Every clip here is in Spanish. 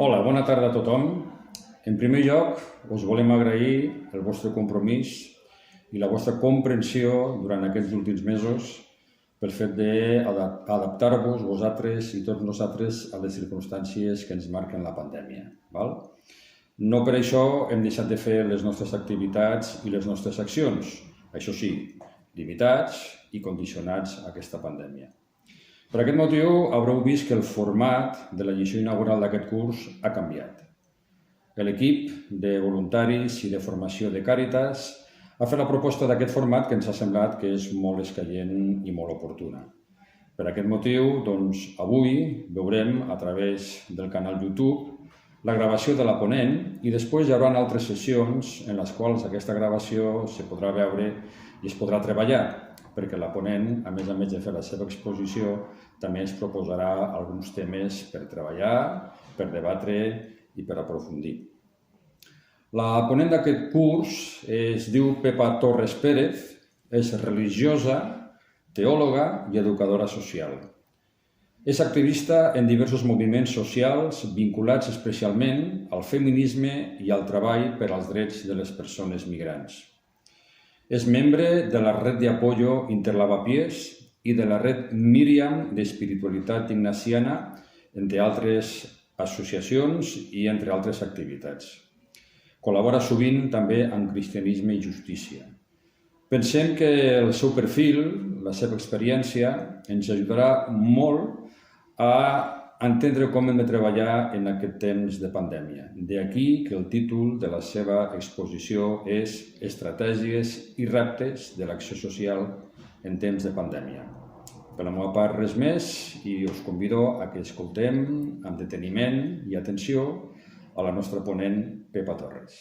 Hola, bona tarda a tothom. En primer lloc, us volem agrair el vostre compromís i la vostra comprensió durant aquests últims mesos pel fet d'adaptar-vos vosaltres i tots nosaltres a les circumstàncies que ens marquen la pandèmia. Val? No per això hem deixat de fer les nostres activitats i les nostres accions, això sí, limitats i condicionats a aquesta pandèmia. Per aquest motiu, haureu vist que el format de la lliçó inaugural d'aquest curs ha canviat. L'equip de voluntaris i de formació de Càritas ha fet la proposta d'aquest format que ens ha semblat que és molt escaient i molt oportuna. Per aquest motiu, doncs, avui veurem a través del canal YouTube la gravació de la ponent i després hi haurà altres sessions en les quals aquesta gravació se podrà veure i es podrà treballar, perquè la ponent, a més de fer la seva exposició, també ens proposarà alguns temes per treballar, per debatre i per aprofundir. La ponent d'aquest curs es diu Pepa Torres Pérez, és religiosa, teòloga i educadora social. És activista en diversos moviments socials vinculats especialment al feminisme i al treball per als drets de les persones migrants. És membre de la red de apoyo Interlavapiés i de la red Míriam d'Espiritualitat Ignaciana, entre altres associacions i entre altres activitats. Col·labora sovint també amb Cristianisme i Justícia. Pensem que el seu perfil, la seva experiència, ens ajudarà molt a entendre com hem de treballar en aquest temps de pandèmia. D'aquí que el títol de la seva exposició és Estratègies i reptes de l'acció social en temps de pandèmia. Per la meva part, res més, i us convido a que escoltem amb deteniment i atenció a la nostra ponent Pepa Torres.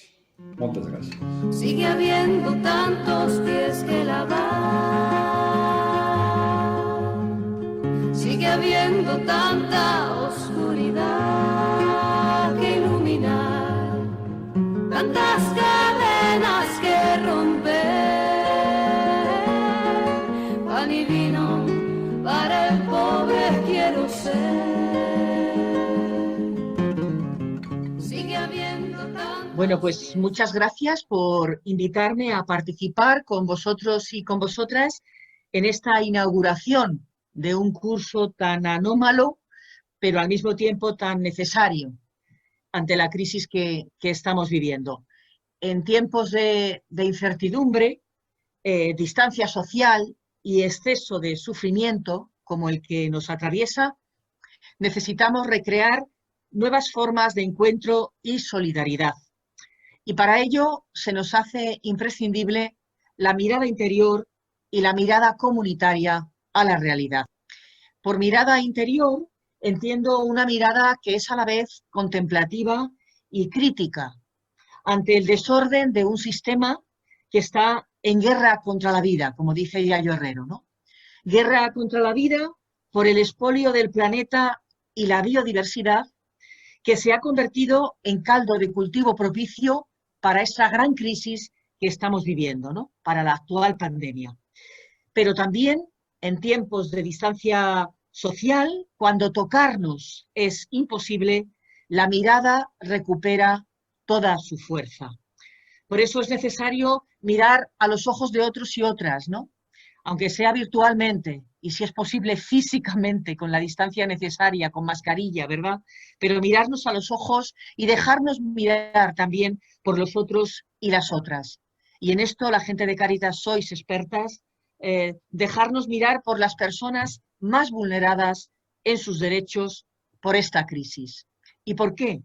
Moltes gràcies. Sigue habiendo tantos pies que lavar. Sigue habiendo tanta oscuridad que iluminar, tantas cadenas que romper. Pan y vino para el pobre quiero ser. Sigue habiendo tantos. Bueno, pues muchas gracias por invitarme a participar con vosotros y con vosotras en esta inauguración de un curso tan anómalo, pero al mismo tiempo tan necesario ante la crisis que estamos viviendo. En tiempos de incertidumbre, distancia social y exceso de sufrimiento como el que nos atraviesa, necesitamos recrear nuevas formas de encuentro y solidaridad. Y para ello se nos hace imprescindible la mirada interior y la mirada comunitaria a la realidad. Por mirada interior entiendo una mirada que es a la vez contemplativa y crítica ante el desorden de un sistema que está en guerra contra la vida, como dice Yayo Herrero, ¿no? Guerra contra la vida por el expolio del planeta y la biodiversidad que se ha convertido en caldo de cultivo propicio para esta gran crisis que estamos viviendo, ¿no? Para la actual pandemia. Pero también en tiempos de distancia social, cuando tocarnos es imposible, la mirada recupera toda su fuerza. Por eso es necesario mirar a los ojos de otros y otras, ¿no? Aunque sea virtualmente y si es posible físicamente, con la distancia necesaria, con mascarilla, ¿verdad? Pero mirarnos a los ojos y dejarnos mirar también por los otros y las otras. Y en esto la gente de Càritas sois expertas, dejarnos mirar por las personas más vulneradas en sus derechos por esta crisis. ¿Y por qué?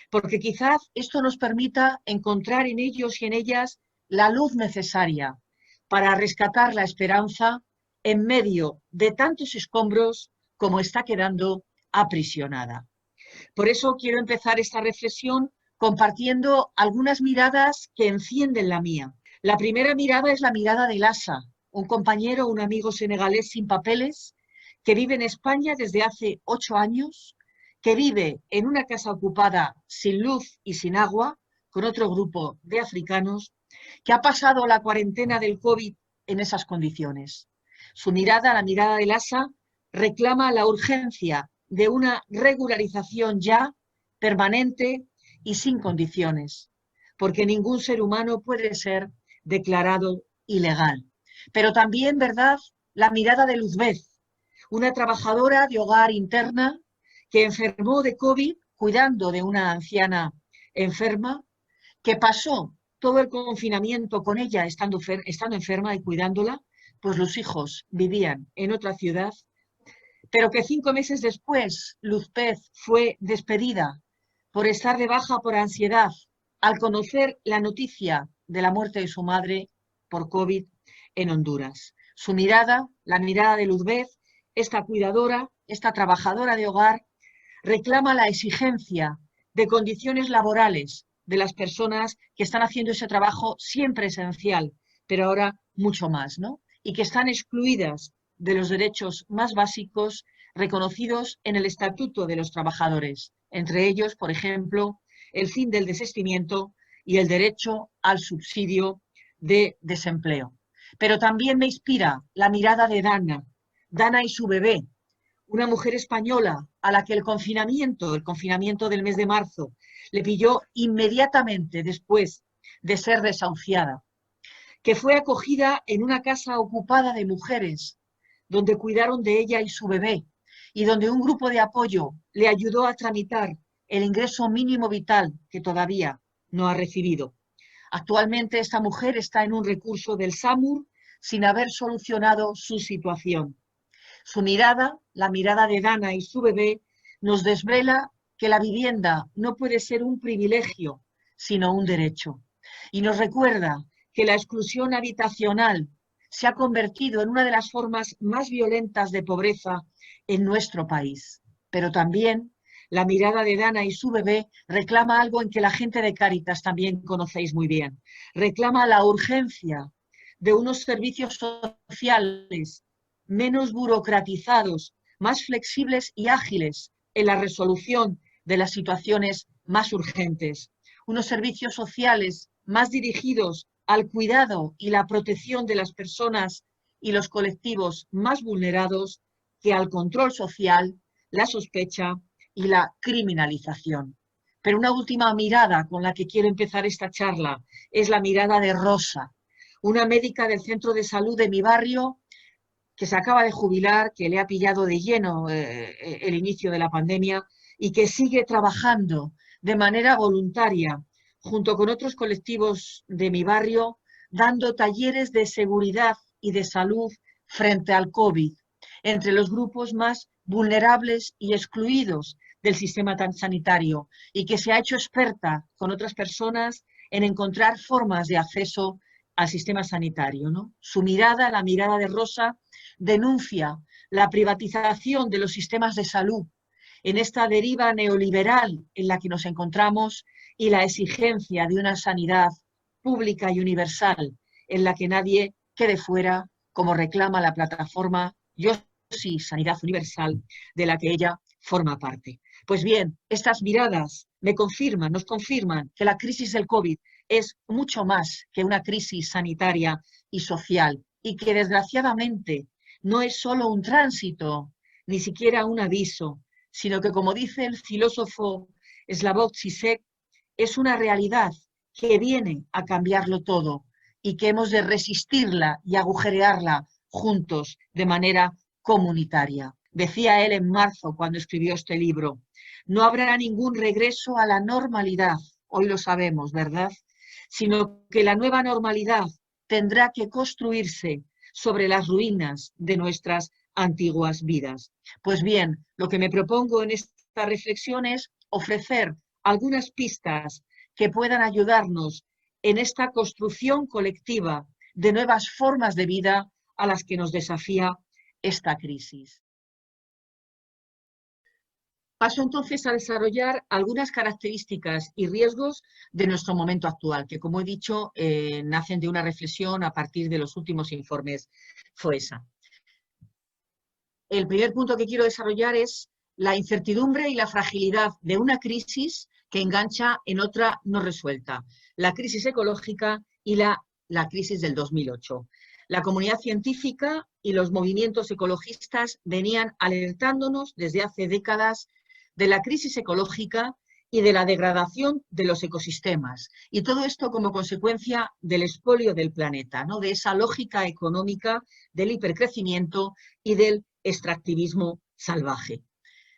Porque quizás esto nos permita encontrar en ellos y en ellas la luz necesaria para rescatar la esperanza en medio de tantos escombros como está quedando aprisionada. Por eso quiero empezar esta reflexión compartiendo algunas miradas que encienden la mía. La primera mirada es la mirada de Lassa, un compañero, un amigo senegalés sin papeles, que vive en España desde hace 8 años, que vive en una casa ocupada sin luz y sin agua, con otro grupo de africanos, que ha pasado la cuarentena del COVID en esas condiciones. Su mirada, la mirada de Lassa, reclama la urgencia de una regularización ya permanente y sin condiciones, porque ningún ser humano puede ser declarado ilegal. Pero también, ¿verdad?, la mirada de Luzbeth, una trabajadora de hogar interna que enfermó de COVID cuidando de una anciana enferma, que pasó todo el confinamiento con ella estando enferma y cuidándola, pues los hijos vivían en otra ciudad, pero que 5 meses después Luzbeth fue despedida por estar de baja por ansiedad al conocer la noticia de la muerte de su madre por COVID en Honduras. Su mirada, la mirada de Luzbeth, esta cuidadora, esta trabajadora de hogar, reclama la exigencia de condiciones laborales de las personas que están haciendo ese trabajo siempre esencial, pero ahora mucho más, ¿no? Y que están excluidas de los derechos más básicos reconocidos en el Estatuto de los Trabajadores, entre ellos, por ejemplo, el fin del desistimiento y el derecho al subsidio de desempleo. Pero también me inspira la mirada de Dana y su bebé, una mujer española a la que el confinamiento del mes de marzo, le pilló inmediatamente después de ser desahuciada, que fue acogida en una casa ocupada de mujeres, donde cuidaron de ella y su bebé, y donde un grupo de apoyo le ayudó a tramitar el ingreso mínimo vital que todavía no ha recibido. Actualmente esta mujer está en un recurso del SAMUR sin haber solucionado su situación. Su mirada, la mirada de Dana y su bebé, nos desvela que la vivienda no puede ser un privilegio, sino un derecho. Y nos recuerda que la exclusión habitacional se ha convertido en una de las formas más violentas de pobreza en nuestro país. Pero también la mirada de Dana y su bebé reclama algo en que la gente de Cáritas también conocéis muy bien. Reclama la urgencia de unos servicios sociales menos burocratizados, más flexibles y ágiles en la resolución de las situaciones más urgentes. Unos servicios sociales más dirigidos al cuidado y la protección de las personas y los colectivos más vulnerados que al control social, la sospecha y la criminalización. Pero una última mirada con la que quiero empezar esta charla es la mirada de Rosa, una médica del centro de salud de mi barrio que se acaba de jubilar, que le ha pillado de lleno el inicio de la pandemia y que sigue trabajando de manera voluntaria junto con otros colectivos de mi barrio, dando talleres de seguridad y de salud frente al COVID, entre los grupos más vulnerables y excluidos del sistema sanitario, y que se ha hecho experta con otras personas en encontrar formas de acceso al sistema sanitario, ¿no? Su mirada, la mirada de Rosa, denuncia la privatización de los sistemas de salud en esta deriva neoliberal en la que nos encontramos y la exigencia de una sanidad pública y universal en la que nadie quede fuera, como reclama la plataforma Yo Sí, Sanidad Universal, de la que ella forma parte. Pues bien, estas miradas nos confirman que la crisis del COVID es mucho más que una crisis sanitaria y social y que desgraciadamente no es solo un tránsito, ni siquiera un aviso, sino que, como dice el filósofo Slavoj Žižek, es una realidad que viene a cambiarlo todo y que hemos de resistirla y agujerearla juntos de manera comunitaria. Decía él en marzo cuando escribió este libro, no habrá ningún regreso a la normalidad, hoy lo sabemos, ¿verdad? Sino que la nueva normalidad tendrá que construirse sobre las ruinas de nuestras antiguas vidas. Pues bien, lo que me propongo en esta reflexión es ofrecer algunas pistas que puedan ayudarnos en esta construcción colectiva de nuevas formas de vida a las que nos desafía esta crisis. Paso entonces a desarrollar algunas características y riesgos de nuestro momento actual, que, como he dicho, nacen de una reflexión a partir de los últimos informes FOESA. El primer punto que quiero desarrollar es la incertidumbre y la fragilidad de una crisis que engancha en otra no resuelta, la crisis ecológica y la crisis del 2008. La comunidad científica y los movimientos ecologistas venían alertándonos desde hace décadas de la crisis ecológica y de la degradación de los ecosistemas. Y todo esto como consecuencia del expolio del planeta, ¿no? De esa lógica económica del hipercrecimiento y del extractivismo salvaje.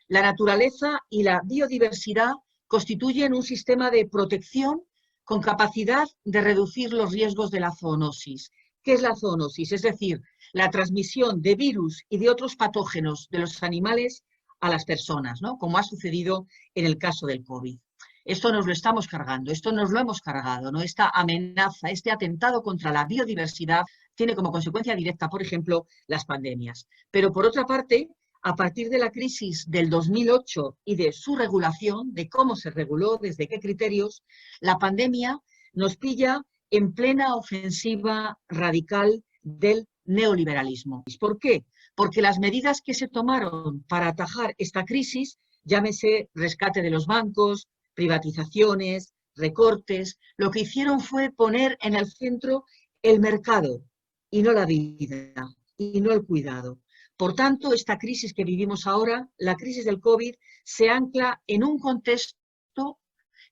La naturaleza y la biodiversidad constituyen un sistema de protección con capacidad de reducir los riesgos de la zoonosis. ¿Qué es la zoonosis? Es decir, la transmisión de virus y de otros patógenos de los animales a las personas, ¿no? Como ha sucedido en el caso del COVID. Esto nos lo estamos cargando, esto nos lo hemos cargado, ¿no? Esta amenaza, este atentado contra la biodiversidad tiene como consecuencia directa, por ejemplo, las pandemias. Pero por otra parte, a partir de la crisis del 2008 y de su regulación, de cómo se reguló, desde qué criterios, la pandemia nos pilla en plena ofensiva radical del neoliberalismo. ¿Por qué? Porque las medidas que se tomaron para atajar esta crisis, llámese rescate de los bancos, privatizaciones, recortes, lo que hicieron fue poner en el centro el mercado y no la vida y no el cuidado. Por tanto, esta crisis que vivimos ahora, la crisis del COVID, se ancla en un contexto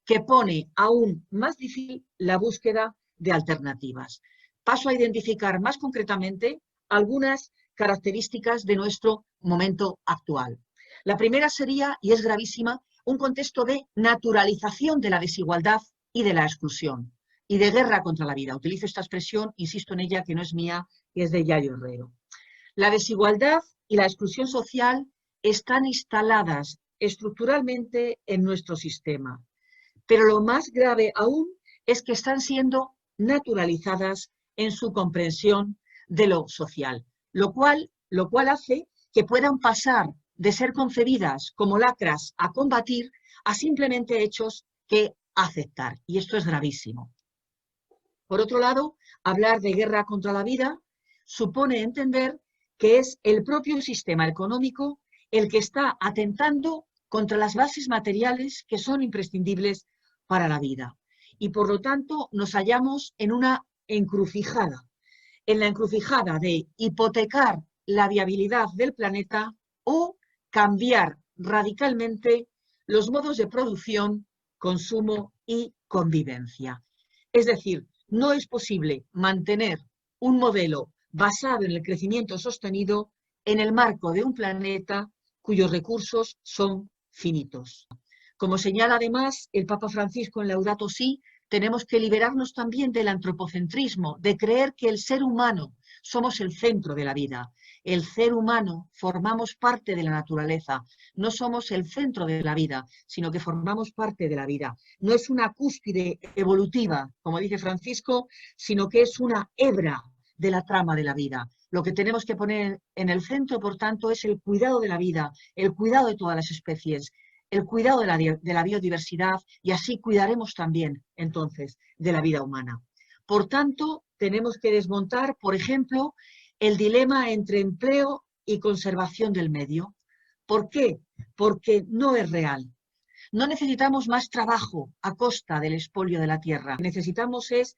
que pone aún más difícil la búsqueda de alternativas. Paso a identificar más concretamente algunas características de nuestro momento actual. La primera sería, y es gravísima, un contexto de naturalización de la desigualdad y de la exclusión, y de guerra contra la vida. Utilizo esta expresión, insisto en ella, que no es mía, que es de Yayo Herrero. La desigualdad y la exclusión social están instaladas estructuralmente en nuestro sistema, pero lo más grave aún es que están siendo naturalizadas en su comprensión de lo social, lo cual hace que puedan pasar de ser concebidas como lacras a combatir a simplemente hechos que aceptar, y esto es gravísimo. Por otro lado, hablar de guerra contra la vida supone entender que es el propio sistema económico el que está atentando contra las bases materiales que son imprescindibles para la vida. Y por lo tanto nos hallamos en una encrucijada, en la encrucijada de hipotecar la viabilidad del planeta o cambiar radicalmente los modos de producción, consumo y convivencia. Es decir, no es posible mantener un modelo basado en el crecimiento sostenido en el marco de un planeta cuyos recursos son finitos. Como señala además el Papa Francisco en Laudato Si, tenemos que liberarnos también del antropocentrismo, de creer que el ser humano somos el centro de la vida. El ser humano formamos parte de la naturaleza, no somos el centro de la vida, sino que formamos parte de la vida. No es una cúspide evolutiva, como dice Francisco, sino que es una hebra de la trama de la vida. Lo que tenemos que poner en el centro, por tanto, es el cuidado de la vida, el cuidado de todas las especies, el cuidado de la biodiversidad, y así cuidaremos también, entonces, de la vida humana. Por tanto, tenemos que desmontar, por ejemplo, el dilema entre empleo y conservación del medio. ¿Por qué? Porque no es real. No necesitamos más trabajo a costa del expolio de la tierra. Lo que necesitamos es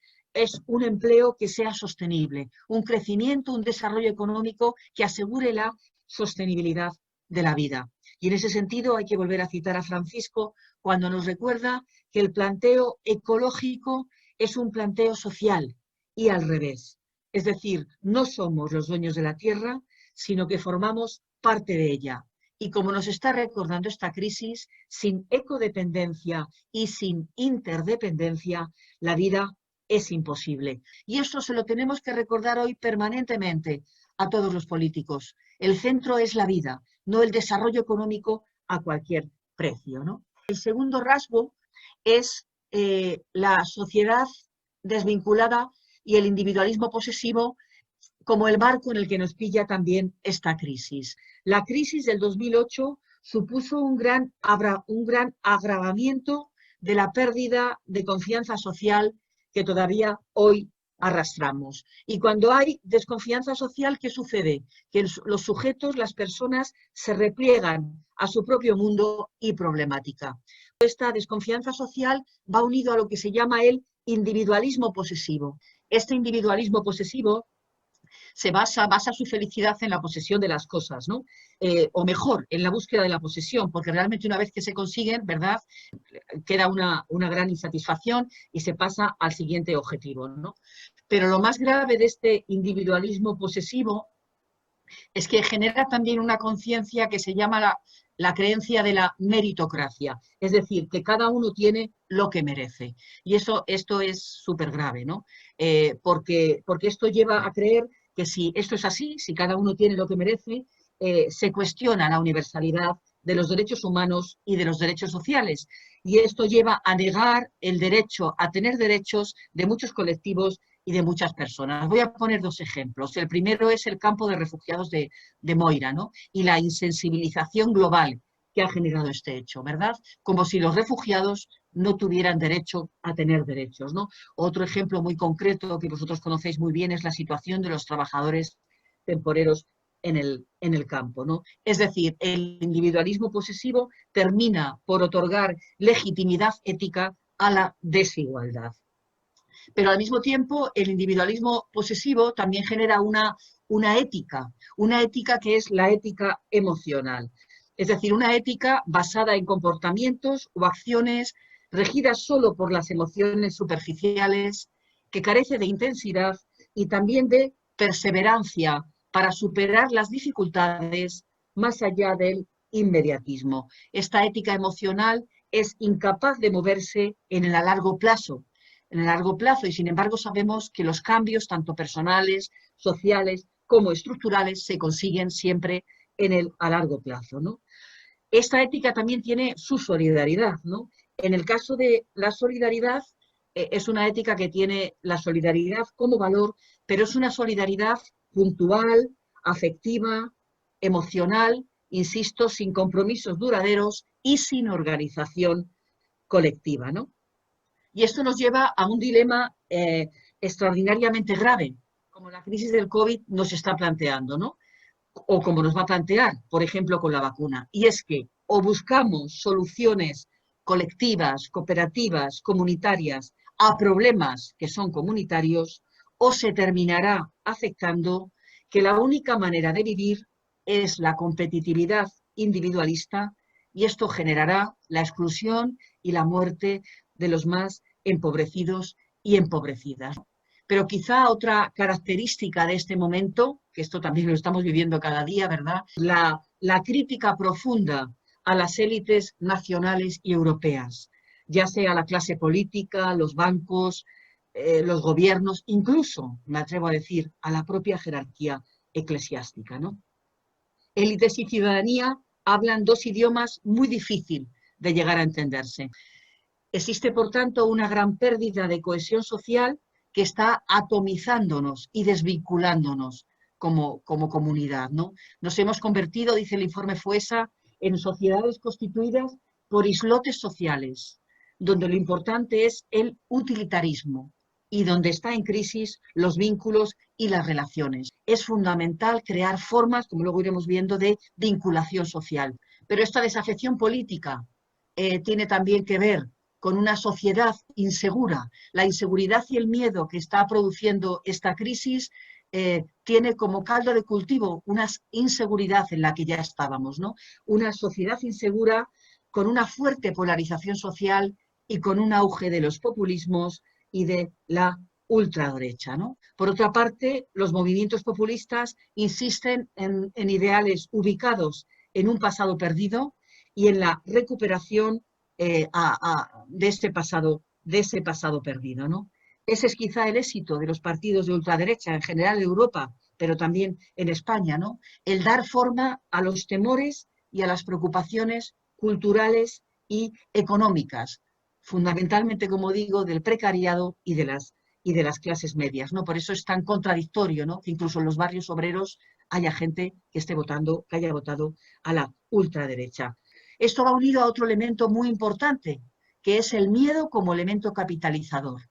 un empleo que sea sostenible, un crecimiento, un desarrollo económico que asegure la sostenibilidad de la vida. Y en ese sentido hay que volver a citar a Francisco cuando nos recuerda que el planteo ecológico es un planteo social y al revés. Es decir, no somos los dueños de la tierra, sino que formamos parte de ella. Y como nos está recordando esta crisis, sin ecodependencia y sin interdependencia, la vida es imposible. Y eso se lo tenemos que recordar hoy permanentemente a todos los políticos. El centro es la vida, no el desarrollo económico a cualquier precio, ¿no? El segundo rasgo es la sociedad desvinculada y el individualismo posesivo como el marco en el que nos pilla también esta crisis. La crisis del 2008 supuso un gran agravamiento de la pérdida de confianza social que todavía hoy arrastramos. Y cuando hay desconfianza social, ¿qué sucede? Que los sujetos, las personas, se repliegan a su propio mundo y problemática. Esta desconfianza social va unido a lo que se llama el individualismo posesivo. Este individualismo posesivo se basa su felicidad en la posesión de las cosas, ¿no? O mejor, en la búsqueda de la posesión, porque realmente una vez que se consiguen, ¿verdad? queda una gran insatisfacción y se pasa al siguiente objetivo, ¿no? Pero lo más grave de este individualismo posesivo es que genera también una conciencia que se llama la creencia de la meritocracia, es decir, que cada uno tiene lo que merece. Y esto es súper grave, ¿no? Porque esto lleva a creer que si esto es así, si cada uno tiene lo que merece, se cuestiona la universalidad de los derechos humanos y de los derechos sociales. Y esto lleva a negar el derecho a tener derechos de muchos colectivos y de muchas personas. Voy a poner dos ejemplos. El primero es el campo de refugiados de Moira, ¿no? Y la insensibilización global que ha generado este hecho, ¿verdad? Como si los refugiados no tuvieran derecho a tener derechos, ¿no? Otro ejemplo muy concreto que vosotros conocéis muy bien es la situación de los trabajadores temporeros en el campo, ¿no? Es decir, el individualismo posesivo termina por otorgar legitimidad ética a la desigualdad. Pero al mismo tiempo el individualismo posesivo también genera una ética que es la ética emocional. Es decir, una ética basada en comportamientos o acciones regidas solo por las emociones superficiales, que carece de intensidad y también de perseverancia para superar las dificultades más allá del inmediatismo. Esta ética emocional es incapaz de moverse en el largo plazo, y sin embargo sabemos que los cambios, tanto personales, sociales como estructurales, se consiguen siempre a largo plazo, ¿no? Esta ética también tiene su solidaridad, ¿no? En el caso de la solidaridad, es una ética que tiene la solidaridad como valor, pero es una solidaridad puntual, afectiva, emocional, insisto, sin compromisos duraderos y sin organización colectiva, ¿no? Y esto nos lleva a un dilema extraordinariamente grave, como la crisis del COVID nos está planteando, ¿no? O como nos va a plantear, por ejemplo, con la vacuna. Y es que o buscamos soluciones colectivas, cooperativas, comunitarias a problemas que son comunitarios, o se terminará aceptando que la única manera de vivir es la competitividad individualista y esto generará la exclusión y la muerte de los más empobrecidos y empobrecidas. Pero quizá otra característica de este momento, que esto también lo estamos viviendo cada día, ¿verdad? La crítica profunda a las élites nacionales y europeas, ya sea la clase política, los bancos, los gobiernos, incluso, me atrevo a decir, a la propia jerarquía eclesiástica, ¿no? Élites y ciudadanía hablan dos idiomas muy difíciles de llegar a entenderse. Existe, por tanto, una gran pérdida de cohesión social que está atomizándonos y desvinculándonos como comunidad, ¿no? Nos hemos convertido, dice el informe FOESA, en sociedades constituidas por islotes sociales, donde lo importante es el utilitarismo y donde está en crisis los vínculos y las relaciones. Es fundamental crear formas, como luego iremos viendo, de vinculación social. Pero esta desafección política tiene también que ver con una sociedad insegura. La inseguridad y el miedo que está produciendo esta crisis tiene como caldo de cultivo una inseguridad en la que ya estábamos, ¿no? Una sociedad insegura con una fuerte polarización social y con un auge de los populismos y de la ultraderecha, ¿no? Por otra parte, los movimientos populistas insisten en ideales ubicados en un pasado perdido y en la recuperación de ese pasado perdido, ¿no? Ese es quizá el éxito de los partidos de ultraderecha en general en Europa, pero también en España, ¿no? El dar forma a los temores y a las preocupaciones culturales y económicas, fundamentalmente, como digo, del precariado y de las clases medias, ¿no? Por eso es tan contradictorio, ¿no? Que incluso en los barrios obreros haya gente que haya votado a la ultraderecha. Esto va unido a otro elemento muy importante, que es el miedo como elemento capitalizador.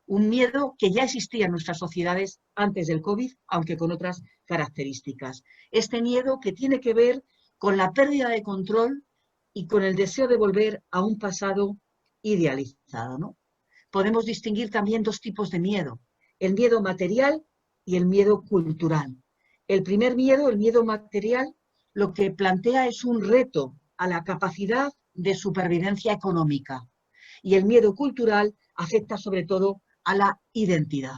Un miedo que ya existía en nuestras sociedades antes del COVID, aunque con otras características. Este miedo que tiene que ver con la pérdida de control y con el deseo de volver a un pasado idealizado, ¿no? Podemos distinguir también dos tipos de miedo, el miedo material y el miedo cultural. El primer miedo, el miedo material, lo que plantea es un reto a la capacidad de supervivencia económica. Y el miedo cultural afecta sobre todo a la identidad.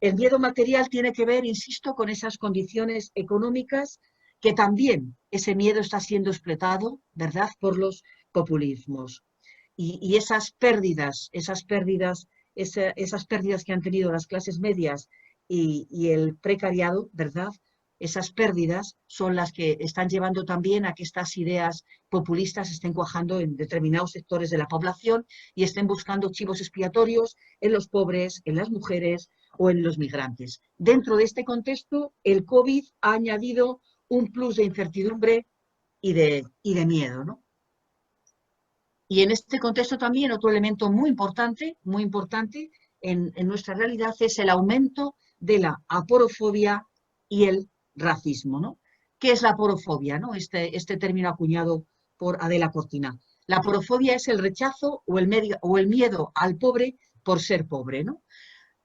El miedo material tiene que ver, insisto, con esas condiciones económicas que también ese miedo está siendo explotado, ¿verdad?, por los populismos. Y esas pérdidas que han tenido las clases medias y el precariado, ¿verdad?, esas pérdidas son las que están llevando también a que estas ideas populistas estén cuajando en determinados sectores de la población y estén buscando chivos expiatorios en los pobres, en las mujeres o en los migrantes. Dentro de este contexto, el COVID ha añadido un plus de incertidumbre y de miedo, ¿no? Y en este contexto también otro elemento muy importante en nuestra realidad es el aumento de la aporofobia y el racismo, ¿no? ¿Qué es la aporofobia, ¿no? Este término acuñado por Adela Cortina. La aporofobia es el rechazo o el miedo al pobre por ser pobre, ¿no?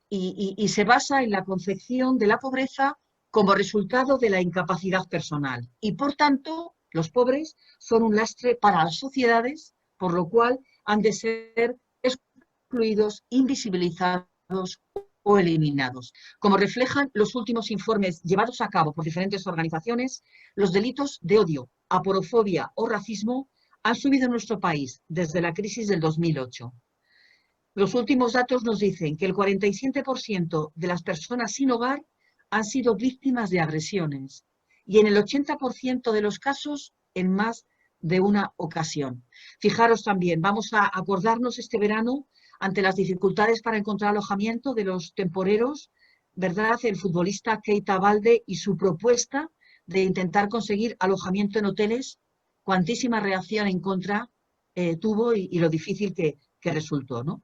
Y se basa en la concepción de la pobreza como resultado de la incapacidad personal. Y por tanto, los pobres son un lastre para las sociedades, por lo cual han de ser excluidos, invisibilizados o eliminados. Como reflejan los últimos informes llevados a cabo por diferentes organizaciones, los delitos de odio, aporofobia o racismo han subido en nuestro país desde la crisis del 2008. Los últimos datos nos dicen que el 47% de las personas sin hogar han sido víctimas de agresiones y en el 80% de los casos en más de una ocasión. Fijaros también, vamos a acordarnos este verano ante las dificultades para encontrar alojamiento de los temporeros, ¿verdad? El futbolista Keita Balde y su propuesta de intentar conseguir alojamiento en hoteles, cuantísima reacción en contra tuvo y lo difícil que resultó, ¿no?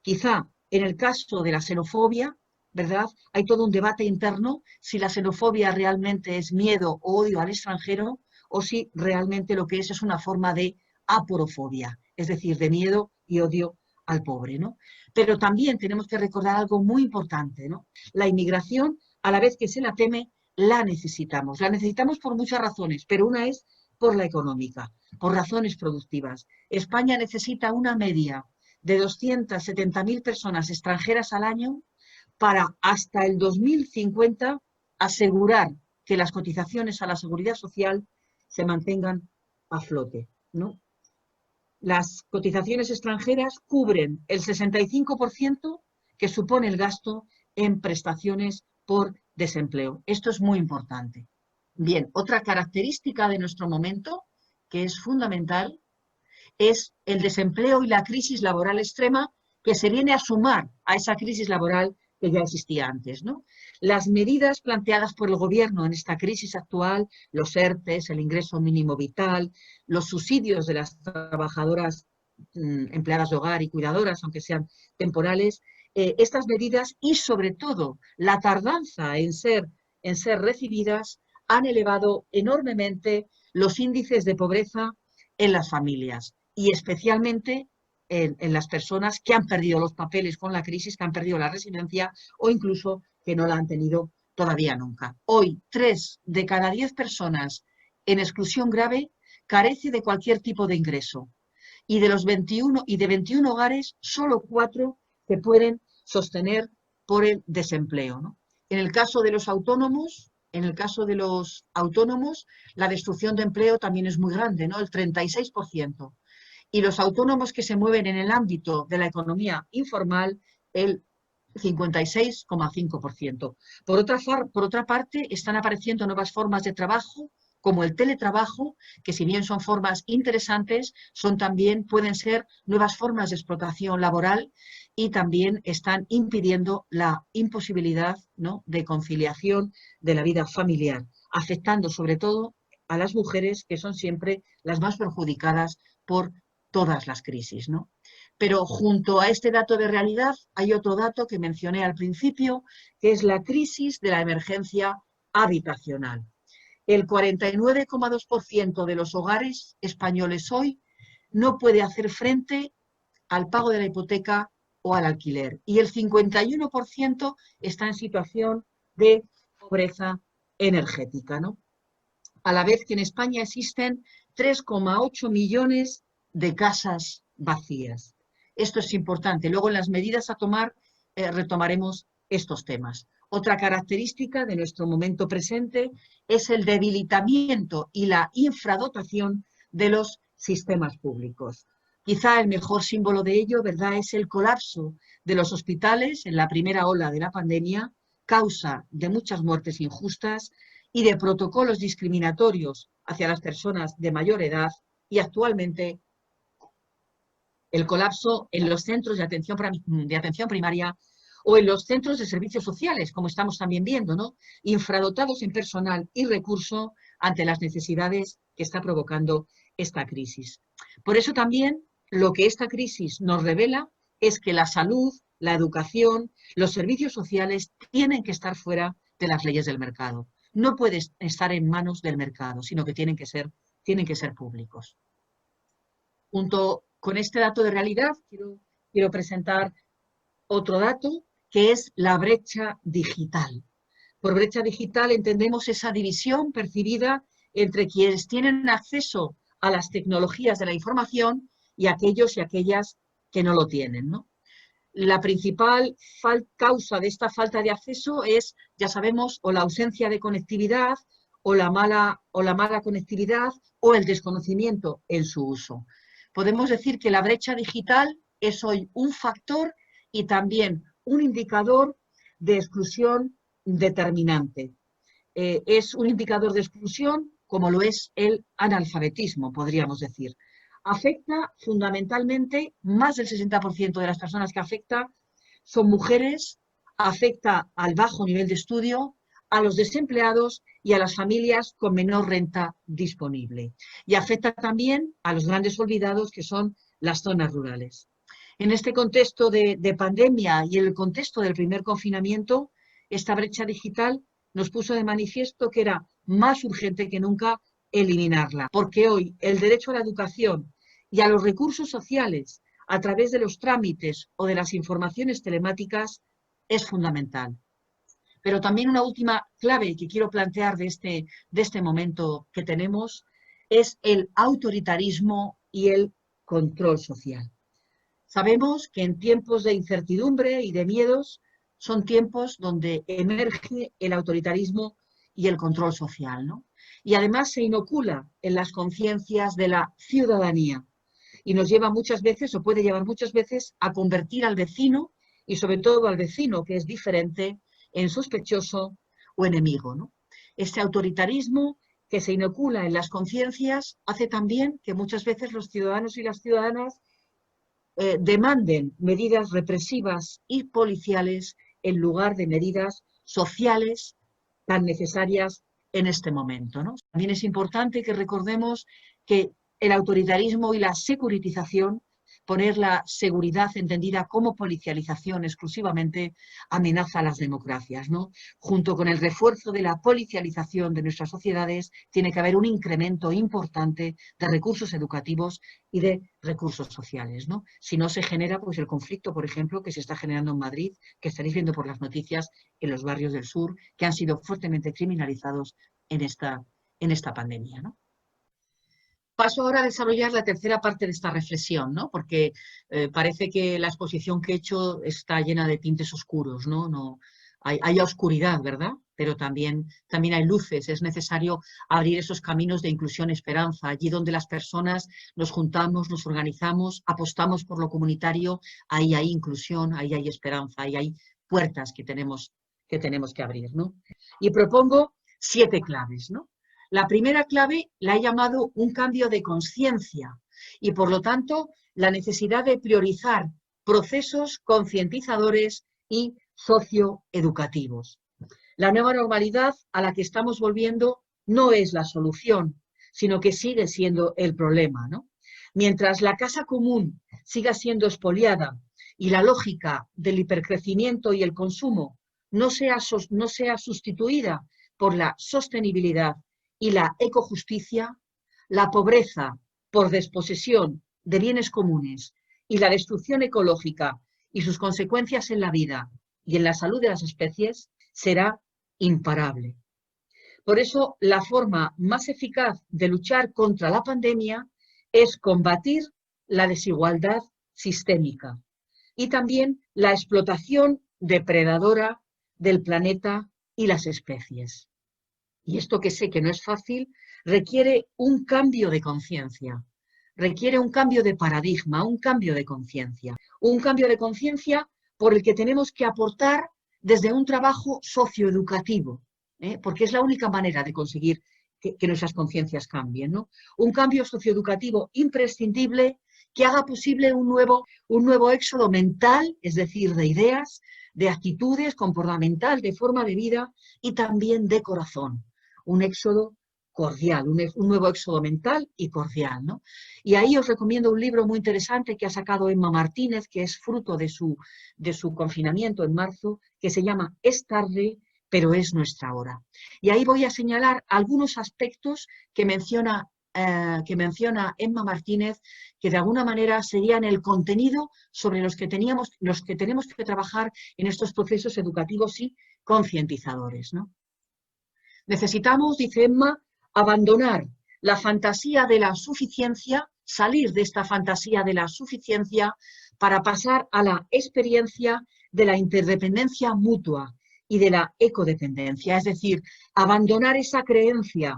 Quizá en el caso de la xenofobia, ¿verdad?, hay todo un debate interno si la xenofobia realmente es miedo o odio al extranjero o si realmente lo que es una forma de aporofobia, es decir, de miedo y odio al pobre, ¿no? Pero también tenemos que recordar algo muy importante, ¿no? La inmigración, a la vez que se la teme, la necesitamos. La necesitamos por muchas razones, pero una es por la económica, por razones productivas. España necesita una media de 270.000 personas extranjeras al año para hasta el 2050 asegurar que las cotizaciones a la seguridad social se mantengan a flote, ¿no? Las cotizaciones extranjeras cubren el 65% que supone el gasto en prestaciones por desempleo. Esto es muy importante. Bien, otra característica de nuestro momento, que es fundamental, es el desempleo y la crisis laboral extrema que se viene a sumar a esa crisis laboral que ya existía antes, ¿no? Las medidas planteadas por el Gobierno en esta crisis actual, los ERTEs, el ingreso mínimo vital, los subsidios de las trabajadoras empleadas de hogar y cuidadoras, aunque sean temporales, estas medidas y sobre todo la tardanza en ser recibidas han elevado enormemente los índices de pobreza en las familias y especialmente en las personas que han perdido los papeles con la crisis, que han perdido la residencia o incluso que no la han tenido todavía nunca. Hoy, 3 de cada 10 personas en exclusión grave carece de cualquier tipo de ingreso y de 21 hogares, solo 4 se pueden sostener por el desempleo, ¿no? En el caso de los autónomos, la destrucción de empleo también es muy grande, ¿no? El 36%. Y los autónomos que se mueven en el ámbito de la economía informal, el 56,5%. Por otra parte, están apareciendo nuevas formas de trabajo, como el teletrabajo, que si bien son formas interesantes, pueden ser nuevas formas de explotación laboral y también están impidiendo la imposibilidad, ¿no?, de conciliación de la vida familiar, afectando sobre todo a las mujeres, que son siempre las más perjudicadas por todas las crisis, ¿no? Pero junto a este dato de realidad hay otro dato que mencioné al principio, que es la crisis de la emergencia habitacional. El 49,2% de los hogares españoles hoy no puede hacer frente al pago de la hipoteca o al alquiler y el 51% está en situación de pobreza energética, ¿no? A la vez que en España existen 3,8 millones de casas vacías. Esto es importante. Luego en las medidas a tomar retomaremos estos temas. Otra característica de nuestro momento presente es el debilitamiento y la infradotación de los sistemas públicos. Quizá el mejor símbolo de ello, ¿verdad?, es el colapso de los hospitales en la primera ola de la pandemia, causa de muchas muertes injustas y de protocolos discriminatorios hacia las personas de mayor edad, y actualmente el colapso en los centros de atención primaria o en los centros de servicios sociales, como estamos también viendo, ¿no?, infradotados en personal y recurso ante las necesidades que está provocando esta crisis. Por eso también lo que esta crisis nos revela es que la salud, la educación, los servicios sociales tienen que estar fuera de las leyes del mercado. No pueden estar en manos del mercado, sino que tienen que ser públicos. Junto con este dato de realidad, quiero presentar otro dato, que es la brecha digital. Por brecha digital entendemos esa división percibida entre quienes tienen acceso a las tecnologías de la información y aquellos y aquellas que no lo tienen, ¿no? La principal causa de esta falta de acceso es, ya sabemos, o la ausencia de conectividad, o la mala conectividad, o el desconocimiento en su uso. Podemos decir que la brecha digital es hoy un factor y también un indicador de exclusión determinante. Es un indicador de exclusión como lo es el analfabetismo, podríamos decir. Afecta fundamentalmente, más del 60% de las personas que afecta son mujeres, afecta al bajo nivel de estudio, a los desempleados y a las familias con menor renta disponible. Y afecta también a los grandes olvidados, que son las zonas rurales. En este contexto de pandemia y en el contexto del primer confinamiento, esta brecha digital nos puso de manifiesto que era más urgente que nunca eliminarla, porque hoy el derecho a la educación y a los recursos sociales a través de los trámites o de las informaciones telemáticas es fundamental. Pero también una última clave que quiero plantear de este momento que tenemos es el autoritarismo y el control social. Sabemos que en tiempos de incertidumbre y de miedos son tiempos donde emerge el autoritarismo y el control social, ¿no? Y además se inocula en las conciencias de la ciudadanía y nos lleva muchas veces, o puede llevar muchas veces, a convertir al vecino, y sobre todo al vecino que es diferente, en sospechoso o enemigo, ¿no? Este autoritarismo que se inocula en las conciencias hace también que muchas veces los ciudadanos y las ciudadanas demanden medidas represivas y policiales en lugar de medidas sociales tan necesarias en este momento, ¿no? También es importante que recordemos que el autoritarismo y la securitización, poner la seguridad entendida como policialización exclusivamente, amenaza a las democracias, ¿no? Junto con el refuerzo de la policialización de nuestras sociedades, tiene que haber un incremento importante de recursos educativos y de recursos sociales, ¿no? Si no se genera, pues, el conflicto, por ejemplo, que se está generando en Madrid, que estaréis viendo por las noticias en los barrios del sur, que han sido fuertemente criminalizados en esta pandemia, ¿no? Paso ahora a desarrollar la tercera parte de esta reflexión, ¿no? Porque parece que la exposición que he hecho está llena de tintes oscuros, ¿no? Hay oscuridad, ¿verdad? Pero también hay luces. Es necesario abrir esos caminos de inclusión y esperanza. Allí donde las personas nos juntamos, nos organizamos, apostamos por lo comunitario, ahí hay inclusión, ahí hay esperanza, ahí hay puertas que tenemos que abrir, ¿no? Y propongo 7 claves, ¿no? La primera clave la he llamado un cambio de conciencia y, por lo tanto, la necesidad de priorizar procesos concientizadores y socioeducativos. La nueva normalidad a la que estamos volviendo no es la solución, sino que sigue siendo el problema, ¿no? Mientras la casa común siga siendo expoliada y la lógica del hipercrecimiento y el consumo no sea sustituida por la sostenibilidad y la ecojusticia, la pobreza por desposesión de bienes comunes y la destrucción ecológica y sus consecuencias en la vida y en la salud de las especies será imparable. Por eso, la forma más eficaz de luchar contra la pandemia es combatir la desigualdad sistémica y también la explotación depredadora del planeta y las especies. Y esto, que sé que no es fácil, requiere un cambio de conciencia, requiere un cambio de paradigma, un cambio de conciencia por el que tenemos que aportar desde un trabajo socioeducativo, porque es la única manera de conseguir que nuestras conciencias cambien, ¿no? Un cambio socioeducativo imprescindible que haga posible un nuevo éxodo mental, es decir, de ideas, de actitudes, comportamental, de forma de vida y también de corazón. Un éxodo cordial, un nuevo éxodo mental y cordial, ¿no? Y ahí os recomiendo un libro muy interesante que ha sacado Emma Martínez, que es fruto de su confinamiento en marzo, que se llama Es tarde, pero es nuestra hora. Y ahí voy a señalar algunos aspectos que menciona Emma Martínez, que de alguna manera serían el contenido sobre los que tenemos que trabajar en estos procesos educativos y concientizadores, ¿no? Necesitamos, dice Emma, abandonar la fantasía de la suficiencia, salir de esta fantasía de la suficiencia para pasar a la experiencia de la interdependencia mutua y de la ecodependencia, es decir, abandonar esa creencia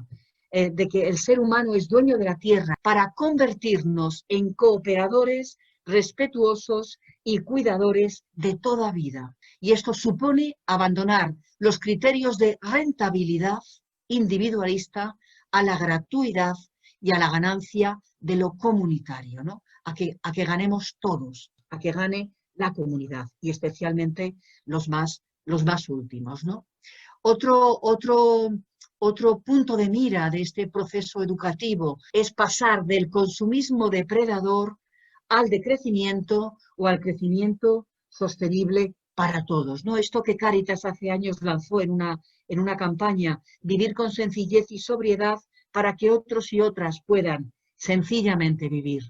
de que el ser humano es dueño de la tierra para convertirnos en cooperadores respetuosos y cuidadores de toda vida. Y esto supone abandonar los criterios de rentabilidad individualista a la gratuidad y a la ganancia de lo comunitario, ¿no? A que ganemos todos, a que gane la comunidad y especialmente los más últimos, ¿no? Otro punto de mira de este proceso educativo es pasar del consumismo depredador al decrecimiento o al crecimiento sostenible para todos, ¿no? Esto que Cáritas hace años lanzó en una campaña, vivir con sencillez y sobriedad para que otros y otras puedan sencillamente vivir.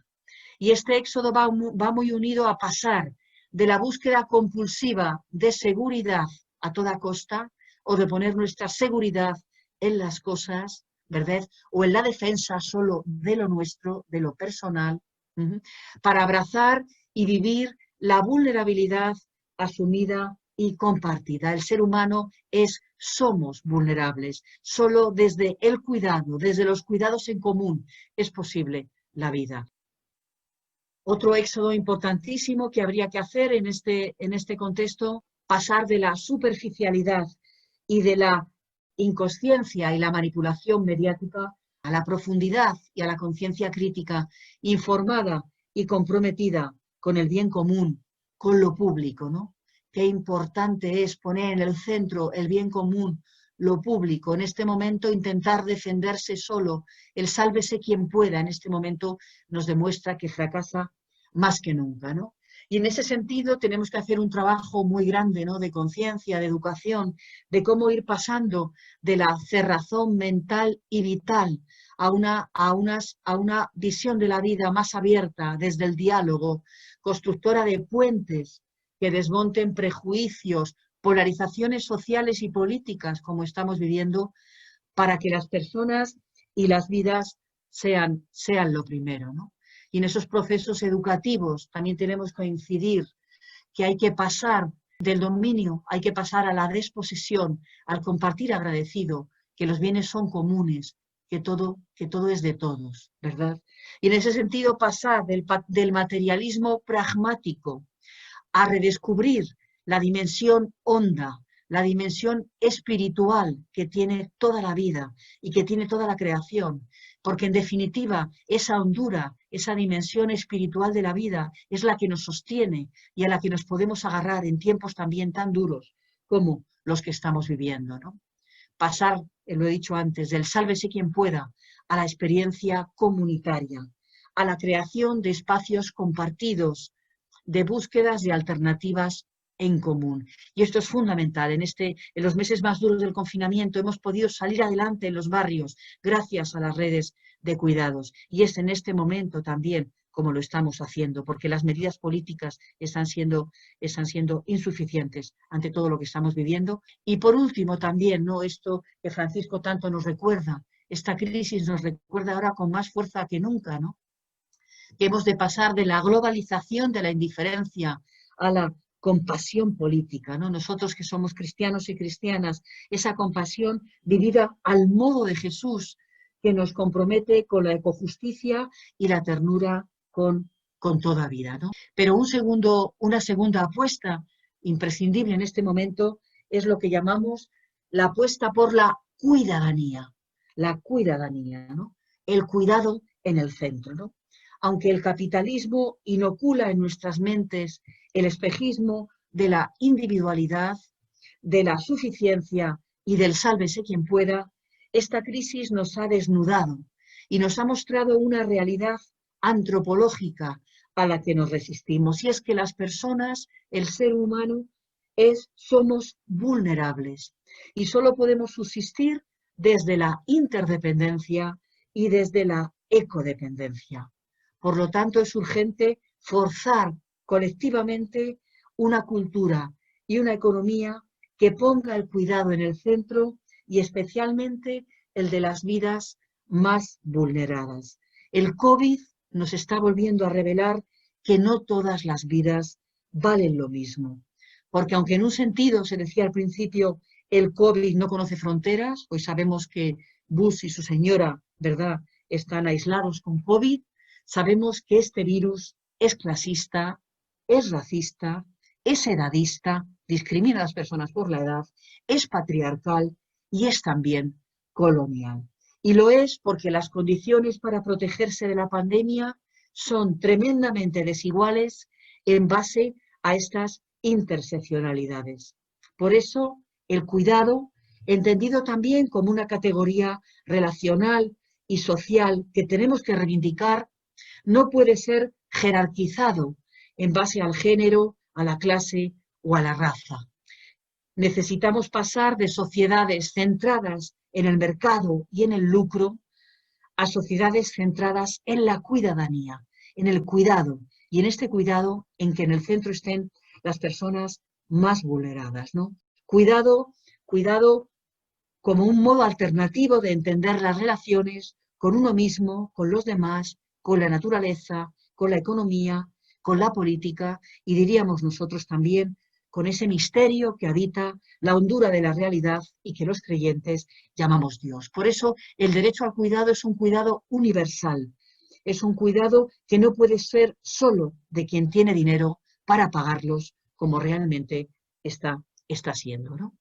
Y este éxodo va muy unido a pasar de la búsqueda compulsiva de seguridad a toda costa o de poner nuestra seguridad en las cosas, ¿verdad? O en la defensa solo de lo nuestro, de lo personal, para abrazar y vivir la vulnerabilidad asumida y compartida. El ser humano somos vulnerables. Solo desde el cuidado, desde los cuidados en común, es posible la vida. Otro éxodo importantísimo que habría que hacer en este contexto, pasar de la superficialidad y de la inconsciencia y la manipulación mediática a la profundidad y a la conciencia crítica, informada y comprometida con el bien común, con lo público, ¿no? Qué importante es poner en el centro el bien común, lo público. En este momento intentar defenderse solo, el sálvese quien pueda, en este momento nos demuestra que fracasa más que nunca, ¿no? Y en ese sentido tenemos que hacer un trabajo muy grande, ¿no? De conciencia, de educación, de cómo ir pasando de la cerrazón mental y vital a una visión de la vida más abierta desde el diálogo, constructora de puentes que desmonten prejuicios, polarizaciones sociales y políticas como estamos viviendo, para que las personas y las vidas sean lo primero, ¿no? Y en esos procesos educativos también tenemos que incidir que hay que pasar del dominio, hay que pasar a la desposesión, al compartir agradecido, que los bienes son comunes, que todo es de todos, ¿verdad? Y en ese sentido pasar del materialismo pragmático a redescubrir la dimensión honda, la dimensión espiritual que tiene toda la vida y que tiene toda la creación, porque en definitiva esa hondura, esa dimensión espiritual de la vida es la que nos sostiene y a la que nos podemos agarrar en tiempos también tan duros como los que estamos viviendo, ¿no? Pasar, lo he dicho antes, del sálvese quien pueda a la experiencia comunitaria, a la creación de espacios compartidos, de búsquedas de alternativas en común. Y esto es fundamental. En los meses más duros del confinamiento hemos podido salir adelante en los barrios gracias a las redes de cuidados. Y es en este momento también como lo estamos haciendo, porque las medidas políticas están siendo insuficientes ante todo lo que estamos viviendo. Y por último también, ¿no? Esto que Francisco tanto nos recuerda, esta crisis nos recuerda ahora con más fuerza que nunca, ¿no? que hemos de pasar de la globalización de la indiferencia a la compasión política, ¿no? Nosotros que somos cristianos y cristianas, esa compasión vivida al modo de Jesús, que nos compromete con la ecojusticia y la ternura con toda vida, ¿no? Pero una segunda apuesta imprescindible en este momento es lo que llamamos la apuesta por la cuidadanía, ¿no? El cuidado en el centro, ¿no? Aunque el capitalismo inocula en nuestras mentes el espejismo de la individualidad, de la suficiencia y del sálvese quien pueda, esta crisis nos ha desnudado y nos ha mostrado una realidad antropológica a la que nos resistimos. Y es que las personas, el ser humano, somos vulnerables y solo podemos subsistir desde la interdependencia y desde la ecodependencia. Por lo tanto, es urgente forzar colectivamente una cultura y una economía que ponga el cuidado en el centro y especialmente el de las vidas más vulneradas. El COVID nos está volviendo a revelar que no todas las vidas valen lo mismo. Porque aunque en un sentido, se decía al principio, el COVID no conoce fronteras, hoy sabemos que Bush y su señora, ¿verdad?, están aislados con COVID, sabemos que este virus es clasista, es racista, es edadista, discrimina a las personas por la edad, es patriarcal y es también colonial. Y lo es porque las condiciones para protegerse de la pandemia son tremendamente desiguales en base a estas interseccionalidades. Por eso, el cuidado, entendido también como una categoría relacional y social que tenemos que reivindicar, no puede ser jerarquizado en base al género, a la clase o a la raza. Necesitamos pasar de sociedades centradas en el mercado y en el lucro a sociedades centradas en la cuidadanía, en el cuidado, y en este cuidado en que en el centro estén las personas más vulneradas, ¿no? Cuidado como un modo alternativo de entender las relaciones con uno mismo, con los demás, con la naturaleza, con la economía, con la política y diríamos nosotros también con ese misterio que habita la hondura de la realidad y que los creyentes llamamos Dios. Por eso el derecho al cuidado es un cuidado universal, es un cuidado que no puede ser solo de quien tiene dinero para pagarlos como realmente está siendo, ¿no?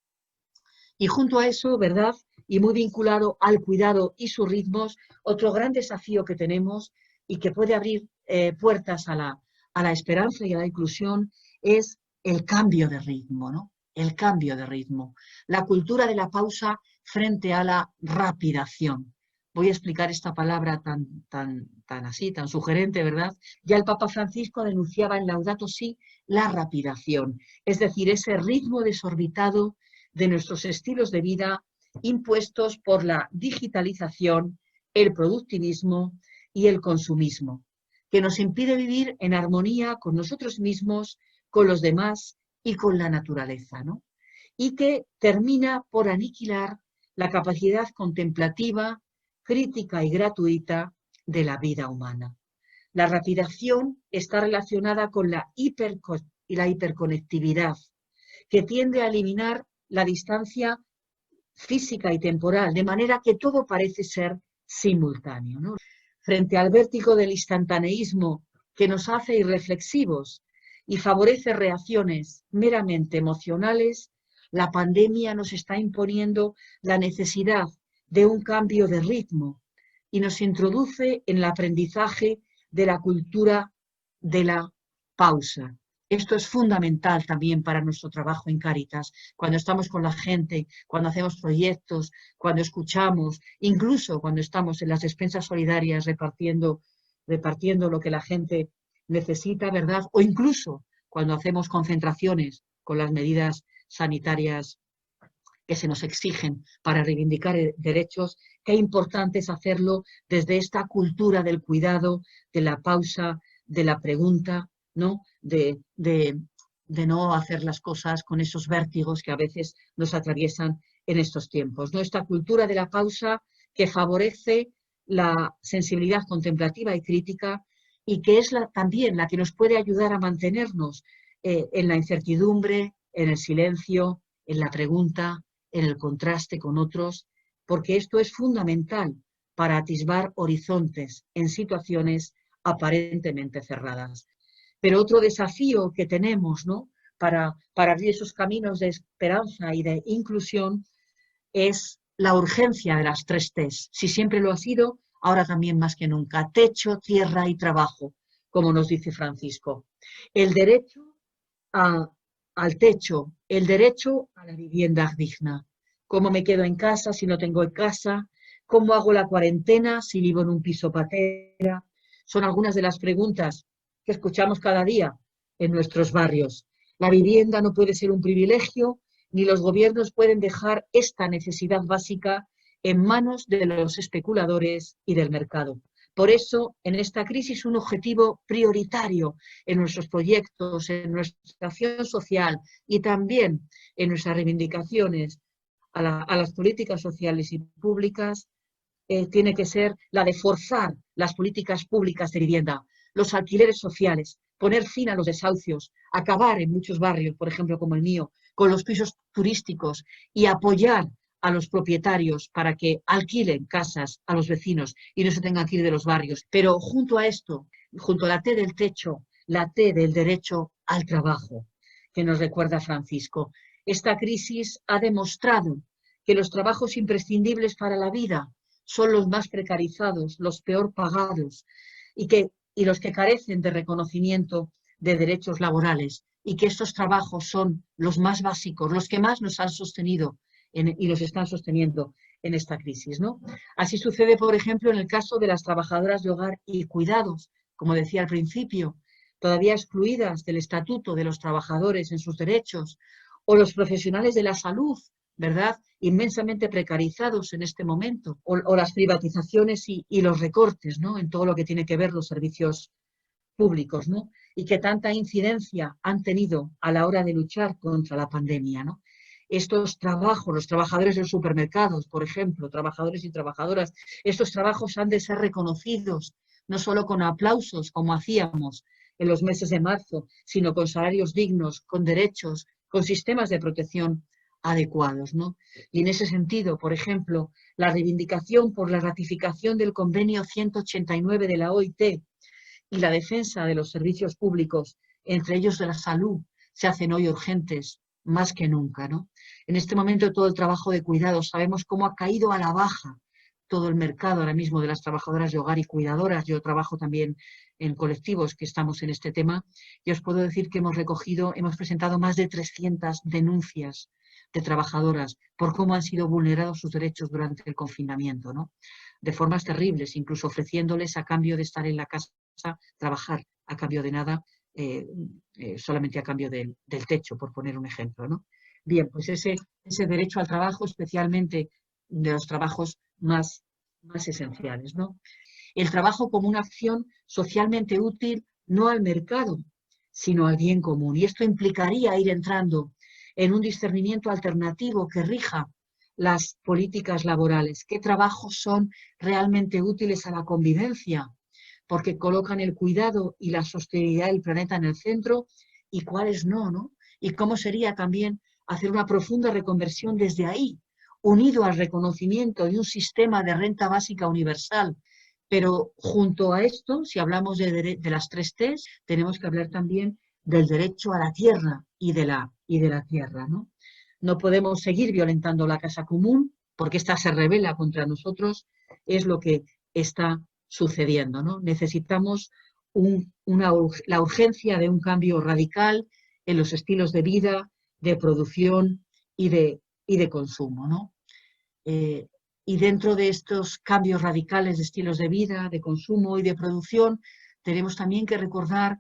Y junto a eso, ¿verdad?, y muy vinculado al cuidado y sus ritmos, otro gran desafío que tenemos y que puede abrir puertas a la esperanza y a la inclusión es el cambio de ritmo, ¿no? El cambio de ritmo. La cultura de la pausa frente a la rapidación. Voy a explicar esta palabra tan sugerente, ¿verdad? Ya el Papa Francisco denunciaba en Laudato Si la rapidación, es decir, ese ritmo desorbitado de nuestros estilos de vida impuestos por la digitalización, el productivismo y el consumismo, que nos impide vivir en armonía con nosotros mismos, con los demás y con la naturaleza, ¿no? Y que termina por aniquilar la capacidad contemplativa, crítica y gratuita de la vida humana. La rapidación está relacionada con la hiperconectividad, que tiende a eliminar la distancia física y temporal, de manera que todo parece ser simultáneo, ¿no? Frente al vértigo del instantaneísmo que nos hace irreflexivos y favorece reacciones meramente emocionales, la pandemia nos está imponiendo la necesidad de un cambio de ritmo y nos introduce en el aprendizaje de la cultura de la pausa. Esto es fundamental también para nuestro trabajo en Cáritas, cuando estamos con la gente, cuando hacemos proyectos, cuando escuchamos, incluso cuando estamos en las despensas solidarias repartiendo lo que la gente necesita, ¿verdad? O incluso cuando hacemos concentraciones con las medidas sanitarias que se nos exigen para reivindicar derechos, qué importante es hacerlo desde esta cultura del cuidado, de la pausa, de la pregunta, ¿no? De no hacer las cosas con esos vértigos que a veces nos atraviesan en estos tiempos, ¿no? Esta cultura de la pausa que favorece la sensibilidad contemplativa y crítica y que es también la que nos puede ayudar a mantenernos en la incertidumbre, en el silencio, en la pregunta, en el contraste con otros, porque esto es fundamental para atisbar horizontes en situaciones aparentemente cerradas. Pero otro desafío que tenemos, ¿no?, para abrir esos caminos de esperanza y de inclusión es la urgencia de las 3 T's. Si siempre lo ha sido, ahora también más que nunca. Techo, tierra y trabajo, como nos dice Francisco. El derecho al techo, el derecho a la vivienda digna. ¿Cómo me quedo en casa si no tengo casa? ¿Cómo hago la cuarentena si vivo en un piso patera? Son algunas de las preguntas que escuchamos cada día en nuestros barrios. La vivienda no puede ser un privilegio, ni los gobiernos pueden dejar esta necesidad básica en manos de los especuladores y del mercado. Por eso, en esta crisis, un objetivo prioritario en nuestros proyectos, en nuestra acción social y también en nuestras reivindicaciones a las políticas sociales y públicas, tiene que ser la de forzar las políticas públicas de vivienda, los alquileres sociales, poner fin a los desahucios, acabar en muchos barrios, por ejemplo, como el mío, con los pisos turísticos y apoyar a los propietarios para que alquilen casas a los vecinos y no se tengan que ir de los barrios. Pero junto a esto, junto a la T del techo, la T del derecho al trabajo, que nos recuerda Francisco. Esta crisis ha demostrado que los trabajos imprescindibles para la vida son los más precarizados, los peor pagados y los que carecen de reconocimiento de derechos laborales, y que estos trabajos son los más básicos, los que más nos han sostenido y nos están sosteniendo en esta crisis, ¿no? Así sucede, por ejemplo, en el caso de las trabajadoras de hogar y cuidados, como decía al principio, todavía excluidas del estatuto de los trabajadores en sus derechos, o los profesionales de la salud, ¿verdad?, inmensamente precarizados en este momento, o las privatizaciones y los recortes, ¿no?, en todo lo que tiene que ver los servicios públicos, ¿no?, y que tanta incidencia han tenido a la hora de luchar contra la pandemia, ¿no? Estos trabajos, los trabajadores de los supermercados, por ejemplo, trabajadores y trabajadoras, estos trabajos han de ser reconocidos, no solo con aplausos, como hacíamos en los meses de marzo, sino con salarios dignos, con derechos, con sistemas de protección adecuados, ¿no? Y en ese sentido, por ejemplo, la reivindicación por la ratificación del convenio 189 de la OIT y la defensa de los servicios públicos, entre ellos de la salud, se hacen hoy urgentes más que nunca, ¿no? En este momento todo el trabajo de cuidados, sabemos cómo ha caído a la baja todo el mercado ahora mismo de las trabajadoras de hogar y cuidadoras. Yo trabajo también en colectivos que estamos en este tema y os puedo decir que hemos presentado más de 300 denuncias de trabajadoras por cómo han sido vulnerados sus derechos durante el confinamiento, ¿no? De formas terribles, incluso ofreciéndoles a cambio de estar en la casa, trabajar a cambio de nada, solamente a cambio del techo, por poner un ejemplo, ¿no? Bien, pues ese derecho al trabajo, especialmente de los trabajos más esenciales, ¿no? El trabajo como una acción socialmente útil, no al mercado, sino al bien común. Y esto implicaría ir entrando en un discernimiento alternativo que rija las políticas laborales. ¿Qué trabajos son realmente útiles a la convivencia? Porque colocan el cuidado y la sostenibilidad del planeta en el centro, y cuáles no, ¿no? Y cómo sería también hacer una profunda reconversión desde ahí, unido al reconocimiento de un sistema de renta básica universal. Pero junto a esto, si hablamos de las 3 T's, tenemos que hablar también del derecho a la tierra y de la tierra, ¿no? No podemos seguir violentando la casa común porque esta se revela contra nosotros, es lo que está sucediendo, ¿no? Necesitamos la urgencia de un cambio radical en los estilos de vida, de producción y de consumo, ¿no? Y dentro de estos cambios radicales de estilos de vida, de consumo y de producción, tenemos también que recordar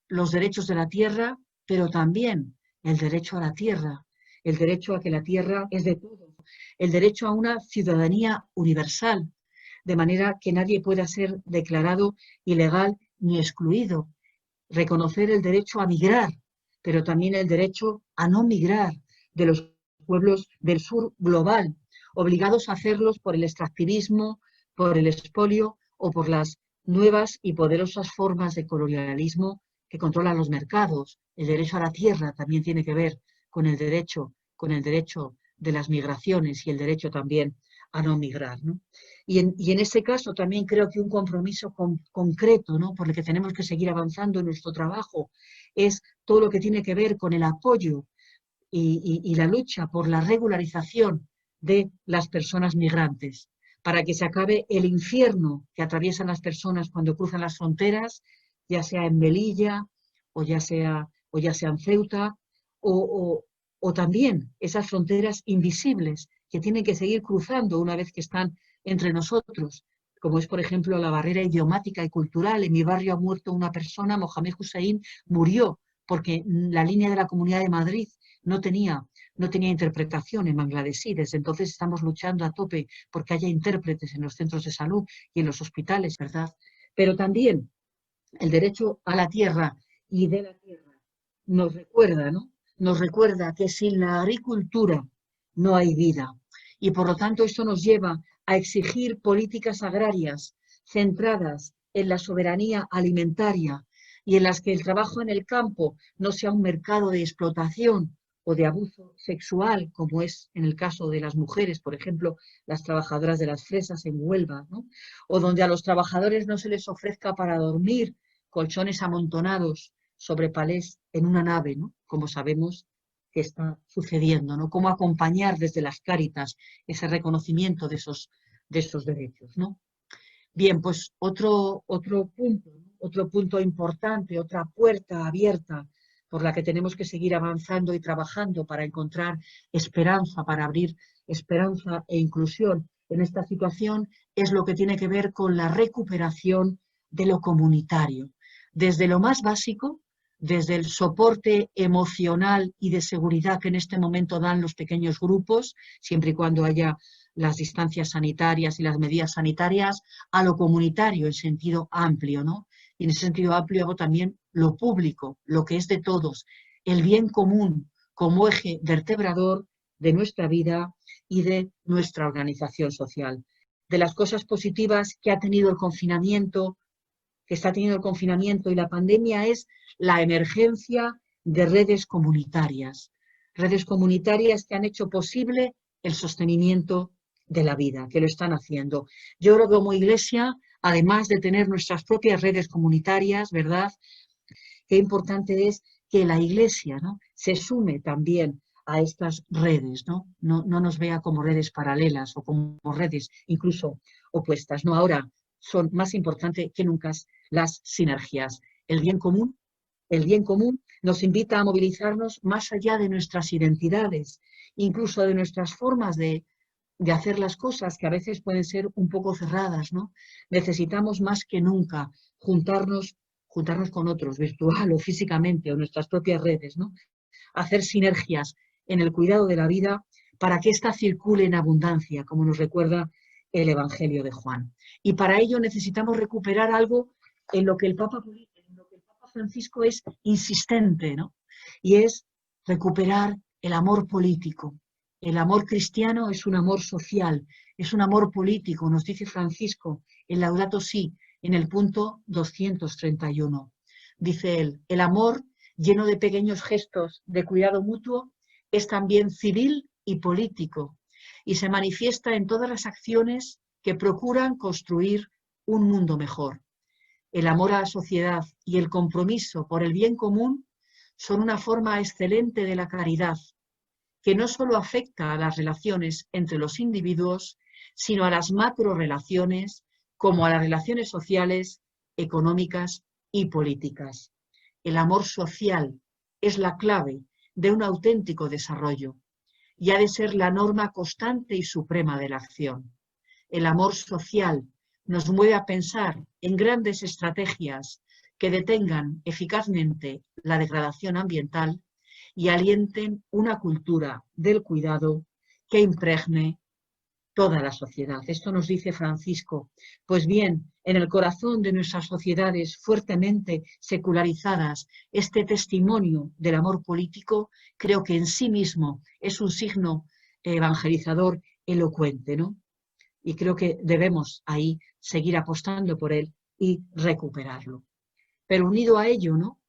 los derechos de la tierra, pero también el derecho a la tierra, el derecho a que la tierra es de todos, el derecho a una ciudadanía universal, de manera que nadie pueda ser declarado ilegal ni excluido. Reconocer el derecho a migrar, pero también el derecho a no migrar de los pueblos del sur global, obligados a hacerlos por el extractivismo, por el expolio o por las nuevas y poderosas formas de colonialismo que controlan los mercados. El derecho a la tierra también tiene que ver con el derecho de las migraciones y el derecho también a no migrar, ¿no? Y en ese caso también creo que un compromiso concreto, ¿no?, por el que tenemos que seguir avanzando en nuestro trabajo, es todo lo que tiene que ver con el apoyo y la lucha por la regularización de las personas migrantes, para que se acabe el infierno que atraviesan las personas cuando cruzan las fronteras, ya sea en Melilla o ya sea en Ceuta, o también esas fronteras invisibles que tienen que seguir cruzando una vez que están entre nosotros, como es, por ejemplo, la barrera idiomática y cultural. En mi barrio ha muerto una persona, Mohamed Hussein, murió porque la línea de la Comunidad de Madrid no tenía interpretación en bangladesí. Desde entonces estamos luchando a tope porque haya intérpretes en los centros de salud y en los hospitales, ¿verdad? Pero también el derecho a la tierra y de la tierra nos recuerda, ¿no? Nos recuerda que sin la agricultura no hay vida. Y por lo tanto esto nos lleva a exigir políticas agrarias centradas en la soberanía alimentaria y en las que el trabajo en el campo no sea un mercado de explotación o de abuso sexual, como es en el caso de las mujeres, por ejemplo, las trabajadoras de las fresas en Huelva, ¿no? O donde a los trabajadores no se les ofrezca para dormir colchones amontonados sobre palés en una nave, ¿no?, como sabemos que está sucediendo, ¿no? Cómo acompañar desde las Cáritas ese reconocimiento de esos derechos, ¿no? Bien, pues otro punto importante, otra puerta abierta por la que tenemos que seguir avanzando y trabajando para encontrar esperanza, para abrir esperanza e inclusión en esta situación, es lo que tiene que ver con la recuperación de lo comunitario. Desde lo más básico, desde el soporte emocional y de seguridad que en este momento dan los pequeños grupos, siempre y cuando haya las distancias sanitarias y las medidas sanitarias, a lo comunitario en sentido amplio, ¿no? Y en ese sentido amplio hago también lo público, lo que es de todos, el bien común como eje vertebrador de nuestra vida y de nuestra organización social. De las cosas positivas que ha tenido el confinamiento, que está teniendo el confinamiento y la pandemia, es la emergencia de redes comunitarias que han hecho posible el sostenimiento de la vida, que lo están haciendo. Yo creo que como Iglesia, además de tener nuestras propias redes comunitarias, ¿verdad?, qué importante es que la Iglesia, ¿no?, se sume también a estas redes, ¿no? No nos vea como redes paralelas o como redes incluso opuestas, ¿no? Ahora son más importantes que nunca las sinergias. El bien común nos invita a movilizarnos más allá de nuestras identidades, incluso de nuestras formas de hacer las cosas, que a veces pueden ser un poco cerradas, ¿no? Necesitamos más que nunca juntarnos con otros, virtual o físicamente, o nuestras propias redes, ¿no? Hacer sinergias en el cuidado de la vida para que ésta circule en abundancia, como nos recuerda el Evangelio de Juan. Y para ello necesitamos recuperar algo en lo que el Papa Francisco es insistente, ¿no? Y es recuperar el amor político. El amor cristiano es un amor social, es un amor político, nos dice Francisco en Laudato Si, en el punto 231. Dice él, el amor, lleno de pequeños gestos de cuidado mutuo, es también civil y político, y se manifiesta en todas las acciones que procuran construir un mundo mejor. El amor a la sociedad y el compromiso por el bien común son una forma excelente de la caridad, que no solo afecta a las relaciones entre los individuos, sino a las macrorelaciones, como a las relaciones sociales, económicas y políticas. El amor social es la clave de un auténtico desarrollo y ha de ser la norma constante y suprema de la acción. El amor social nos mueve a pensar en grandes estrategias que detengan eficazmente la degradación ambiental y alienten una cultura del cuidado que impregne toda la sociedad. Esto nos dice Francisco. Pues bien, en el corazón de nuestras sociedades fuertemente secularizadas, este testimonio del amor político creo que en sí mismo es un signo evangelizador elocuente, ¿no? Y creo que debemos ahí seguir apostando por él y recuperarlo. Pero unido a ello, ¿no?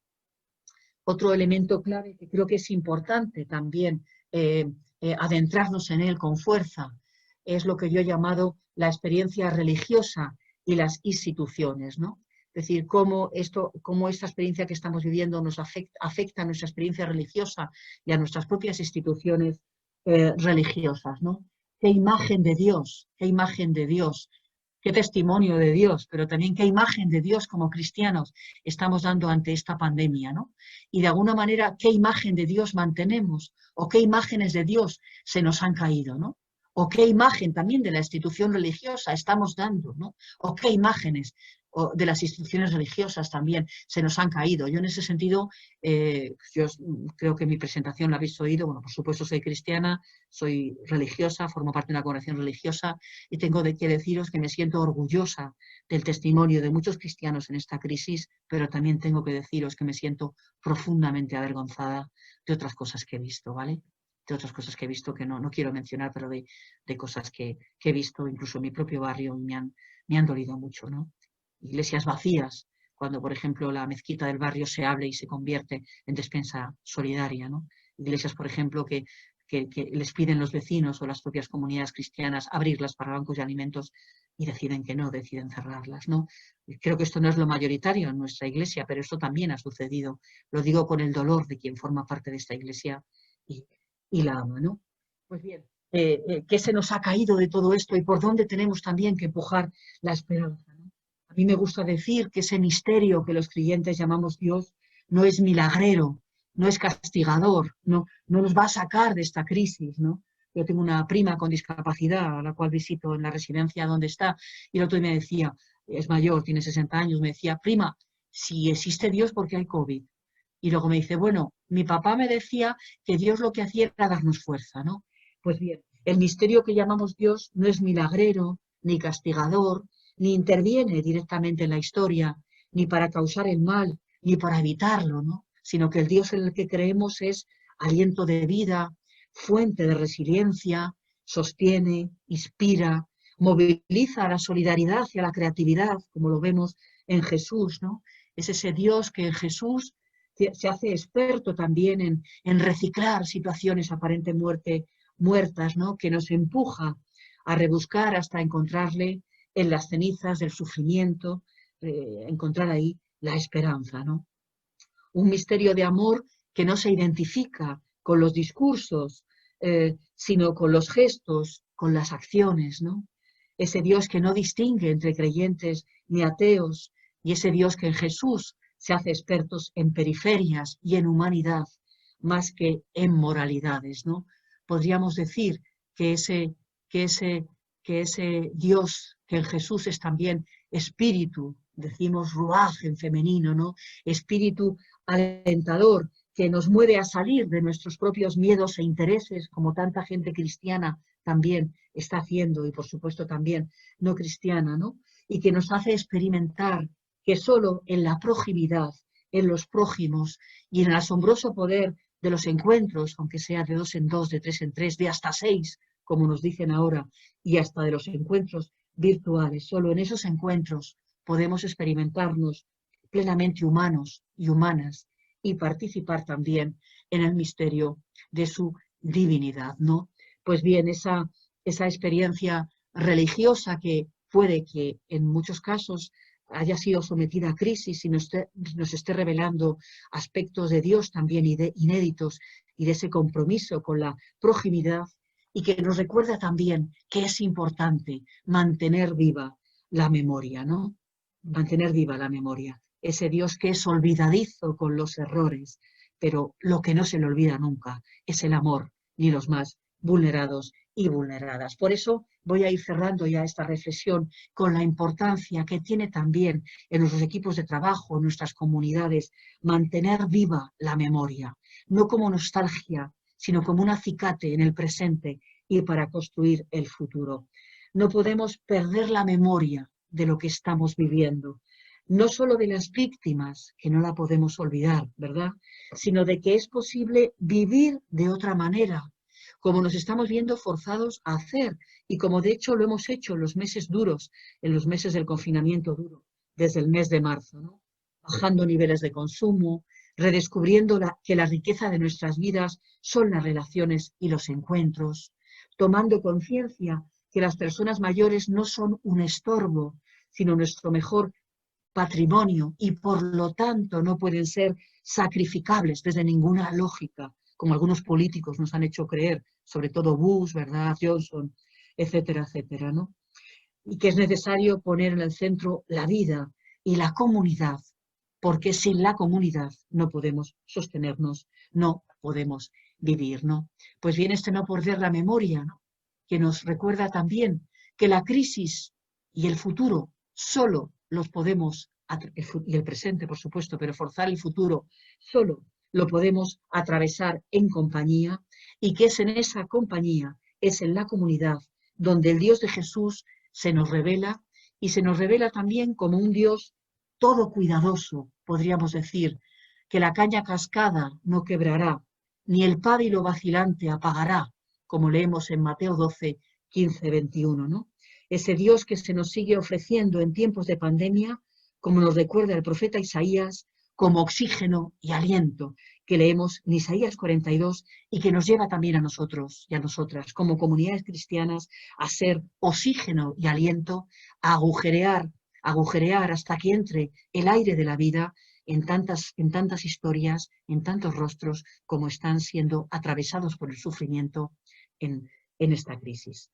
Otro elemento clave que creo que es importante también adentrarnos en él con fuerza es lo que yo he llamado la experiencia religiosa y las instituciones, ¿no? Es decir, cómo esta experiencia que estamos viviendo nos afecta a nuestra experiencia religiosa y a nuestras propias instituciones religiosas, ¿no? ¿Qué imagen de Dios? ¿Qué imagen de Dios? ¿Qué testimonio de Dios? Pero también qué imagen de Dios como cristianos estamos dando ante esta pandemia, ¿no? Y de alguna manera, ¿qué imagen de Dios mantenemos? ¿O qué imágenes de Dios se nos han caído, ¿no? ¿O qué imagen también de la institución religiosa estamos dando, ¿no? ¿O qué imágenes de las instituciones religiosas también se nos han caído? Yo en ese sentido, yo creo que mi presentación la habéis oído. Bueno, por supuesto soy cristiana, soy religiosa, formo parte de una congregación religiosa y tengo que deciros que me siento orgullosa del testimonio de muchos cristianos en esta crisis, pero también tengo que deciros que me siento profundamente avergonzada de otras cosas que he visto, ¿vale? De otras cosas que he visto que no quiero mencionar, pero de cosas que he visto incluso en mi propio barrio y me han dolido mucho, ¿no? Iglesias vacías, cuando, por ejemplo, la mezquita del barrio se abre y se convierte en despensa solidaria, ¿no? Iglesias, por ejemplo, que les piden los vecinos o las propias comunidades cristianas abrirlas para bancos de alimentos y deciden que no, deciden cerrarlas, ¿no? Creo que esto no es lo mayoritario en nuestra iglesia, pero esto también ha sucedido. Lo digo con el dolor de quien forma parte de esta iglesia y la ama, ¿no? Pues bien, ¿qué se nos ha caído de todo esto y por dónde tenemos también que empujar la esperanza, ¿no? A mí me gusta decir que ese misterio que los creyentes llamamos Dios no es milagrero, no es castigador, no nos va a sacar de esta crisis, ¿no? Yo tengo una prima con discapacidad a la cual visito en la residencia donde está y el otro día me decía, es mayor, tiene 60 años, me decía, prima, si existe Dios, ¿por qué hay COVID? Y luego me dice, bueno, mi papá me decía que Dios lo que hacía era darnos fuerza, ¿no? Pues bien, el misterio que llamamos Dios no es milagrero, ni castigador, ni interviene directamente en la historia, ni para causar el mal, ni para evitarlo, ¿no? Sino que el Dios en el que creemos es aliento de vida, fuente de resiliencia, sostiene, inspira, moviliza a la solidaridad y a la creatividad, como lo vemos en Jesús, ¿no? Es ese Dios que en Jesús se hace experto también en reciclar situaciones aparentemente muertas, ¿no? Que nos empuja a rebuscar hasta encontrarle en las cenizas del sufrimiento, encontrar ahí la esperanza, ¿no? Un misterio de amor que no se identifica con los discursos, sino con los gestos, con las acciones, ¿no? Ese Dios que no distingue entre creyentes ni ateos, y ese Dios que en Jesús se hace expertos en periferias y en humanidad, más que en moralidades, ¿no? Podríamos decir que ese Dios que en Jesús es también espíritu, decimos ruaj en femenino, ¿no? Espíritu alentador, que nos mueve a salir de nuestros propios miedos e intereses, como tanta gente cristiana también está haciendo, y por supuesto también no cristiana, ¿no? Y que nos hace experimentar que solo en la proximidad, en los prójimos y en el asombroso poder de los encuentros, aunque sea de 2 en 2, de 3 en 3, de hasta 6, como nos dicen ahora, y hasta de los encuentros virtuales, solo en esos encuentros podemos experimentarnos plenamente humanos y humanas y participar también en el misterio de su divinidad, ¿no? Pues bien, esa experiencia religiosa que puede que en muchos casos haya sido sometida a crisis y nos esté revelando aspectos de Dios también inéditos y de ese compromiso con la proximidad, y que nos recuerda también que es importante mantener viva la memoria, ¿no? Mantener viva la memoria. Ese Dios que es olvidadizo con los errores, pero lo que no se le olvida nunca es el amor, ni los más vulnerados y vulneradas. Por eso voy a ir cerrando ya esta reflexión con la importancia que tiene también en nuestros equipos de trabajo, en nuestras comunidades, mantener viva la memoria, no como nostalgia, sino como un acicate en el presente y para construir el futuro. No podemos perder la memoria de lo que estamos viviendo, no solo de las víctimas, que no la podemos olvidar, ¿verdad?, sino de que es posible vivir de otra manera, como nos estamos viendo forzados a hacer y como de hecho lo hemos hecho en los meses duros, en los meses del confinamiento duro, desde el mes de marzo, ¿no? Bajando niveles de consumo, redescubriendo que la riqueza de nuestras vidas son las relaciones y los encuentros, tomando conciencia que las personas mayores no son un estorbo, sino nuestro mejor patrimonio y por lo tanto no pueden ser sacrificables desde ninguna lógica, como algunos políticos nos han hecho creer, sobre todo Bush, ¿verdad?, Johnson, etcétera, etcétera, ¿no? Y que es necesario poner en el centro la vida y la comunidad, porque sin la comunidad no podemos sostenernos, no podemos vivir, ¿no? Pues bien, no perder la memoria, ¿no?, que nos recuerda también que la crisis y el futuro solo los podemos, y el presente por supuesto, pero forzar el futuro solo lo podemos atravesar en compañía, y que es en esa compañía, es en la comunidad, donde el Dios de Jesús se nos revela, y se nos revela también como un Dios todo cuidadoso, podríamos decir, que la caña cascada no quebrará, ni el pábilo vacilante apagará, como leemos en Mateo 12, 15, 21, ¿no? Ese Dios que se nos sigue ofreciendo en tiempos de pandemia, como nos recuerda el profeta Isaías, como oxígeno y aliento, que leemos en Isaías 42 y que nos lleva también a nosotros y a nosotras, como comunidades cristianas, a ser oxígeno y aliento, a agujerear hasta que entre el aire de la vida en tantas historias, en tantos rostros como están siendo atravesados por el sufrimiento en esta crisis.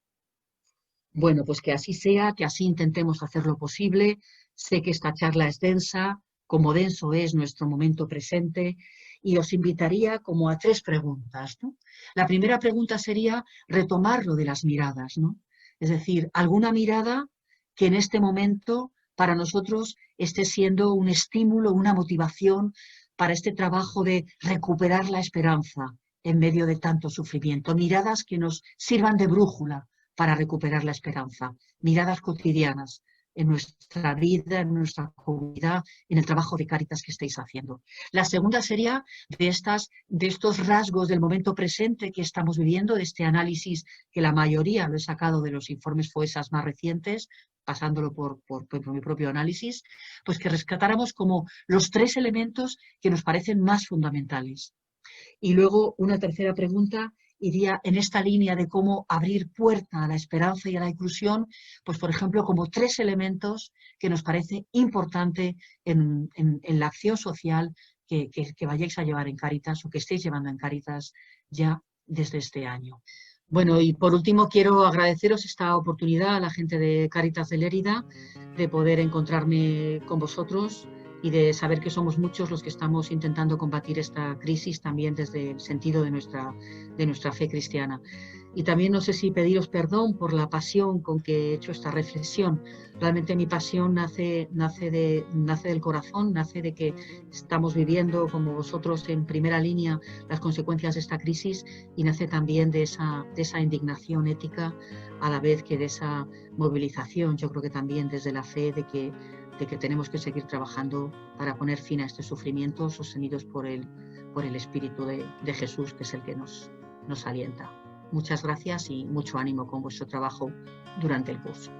Bueno, pues que así sea, que así intentemos hacer lo posible. Sé que esta charla es densa, como denso es nuestro momento presente, y os invitaría como a 3 preguntas, ¿no? La primera pregunta sería retomar lo de las miradas, ¿no? Es decir, alguna mirada que en este momento para nosotros esté siendo un estímulo, una motivación para este trabajo de recuperar la esperanza en medio de tanto sufrimiento. Miradas que nos sirvan de brújula para recuperar la esperanza. Miradas cotidianas en nuestra vida, en nuestra comunidad, en el trabajo de Cáritas que estáis haciendo. La segunda sería de estos rasgos del momento presente que estamos viviendo, de este análisis que la mayoría lo he sacado de los informes FOESAS más recientes, pasándolo por mi propio análisis, pues que rescatáramos como los 3 elementos que nos parecen más fundamentales. Y luego una tercera pregunta iría en esta línea de cómo abrir puerta a la esperanza y a la inclusión, pues por ejemplo como 3 elementos que nos parece importante en la acción social que vayáis a llevar en Cáritas o que estéis llevando en Cáritas ya desde este año. Bueno, y por último quiero agradeceros esta oportunidad a la gente de Cáritas de Lérida de poder encontrarme con vosotros y de saber que somos muchos los que estamos intentando combatir esta crisis también desde el sentido de nuestra fe cristiana. Y también no sé si pediros perdón por la pasión con que he hecho esta reflexión. Realmente mi pasión nace del corazón, nace de que estamos viviendo, como vosotros, en primera línea las consecuencias de esta crisis, y nace también de esa indignación ética, a la vez que de esa movilización, yo creo que también desde la fe de que tenemos que seguir trabajando para poner fin a este sufrimiento, sostenidos por el Espíritu de Jesús, que es el que nos alienta. Muchas gracias y mucho ánimo con vuestro trabajo durante el curso.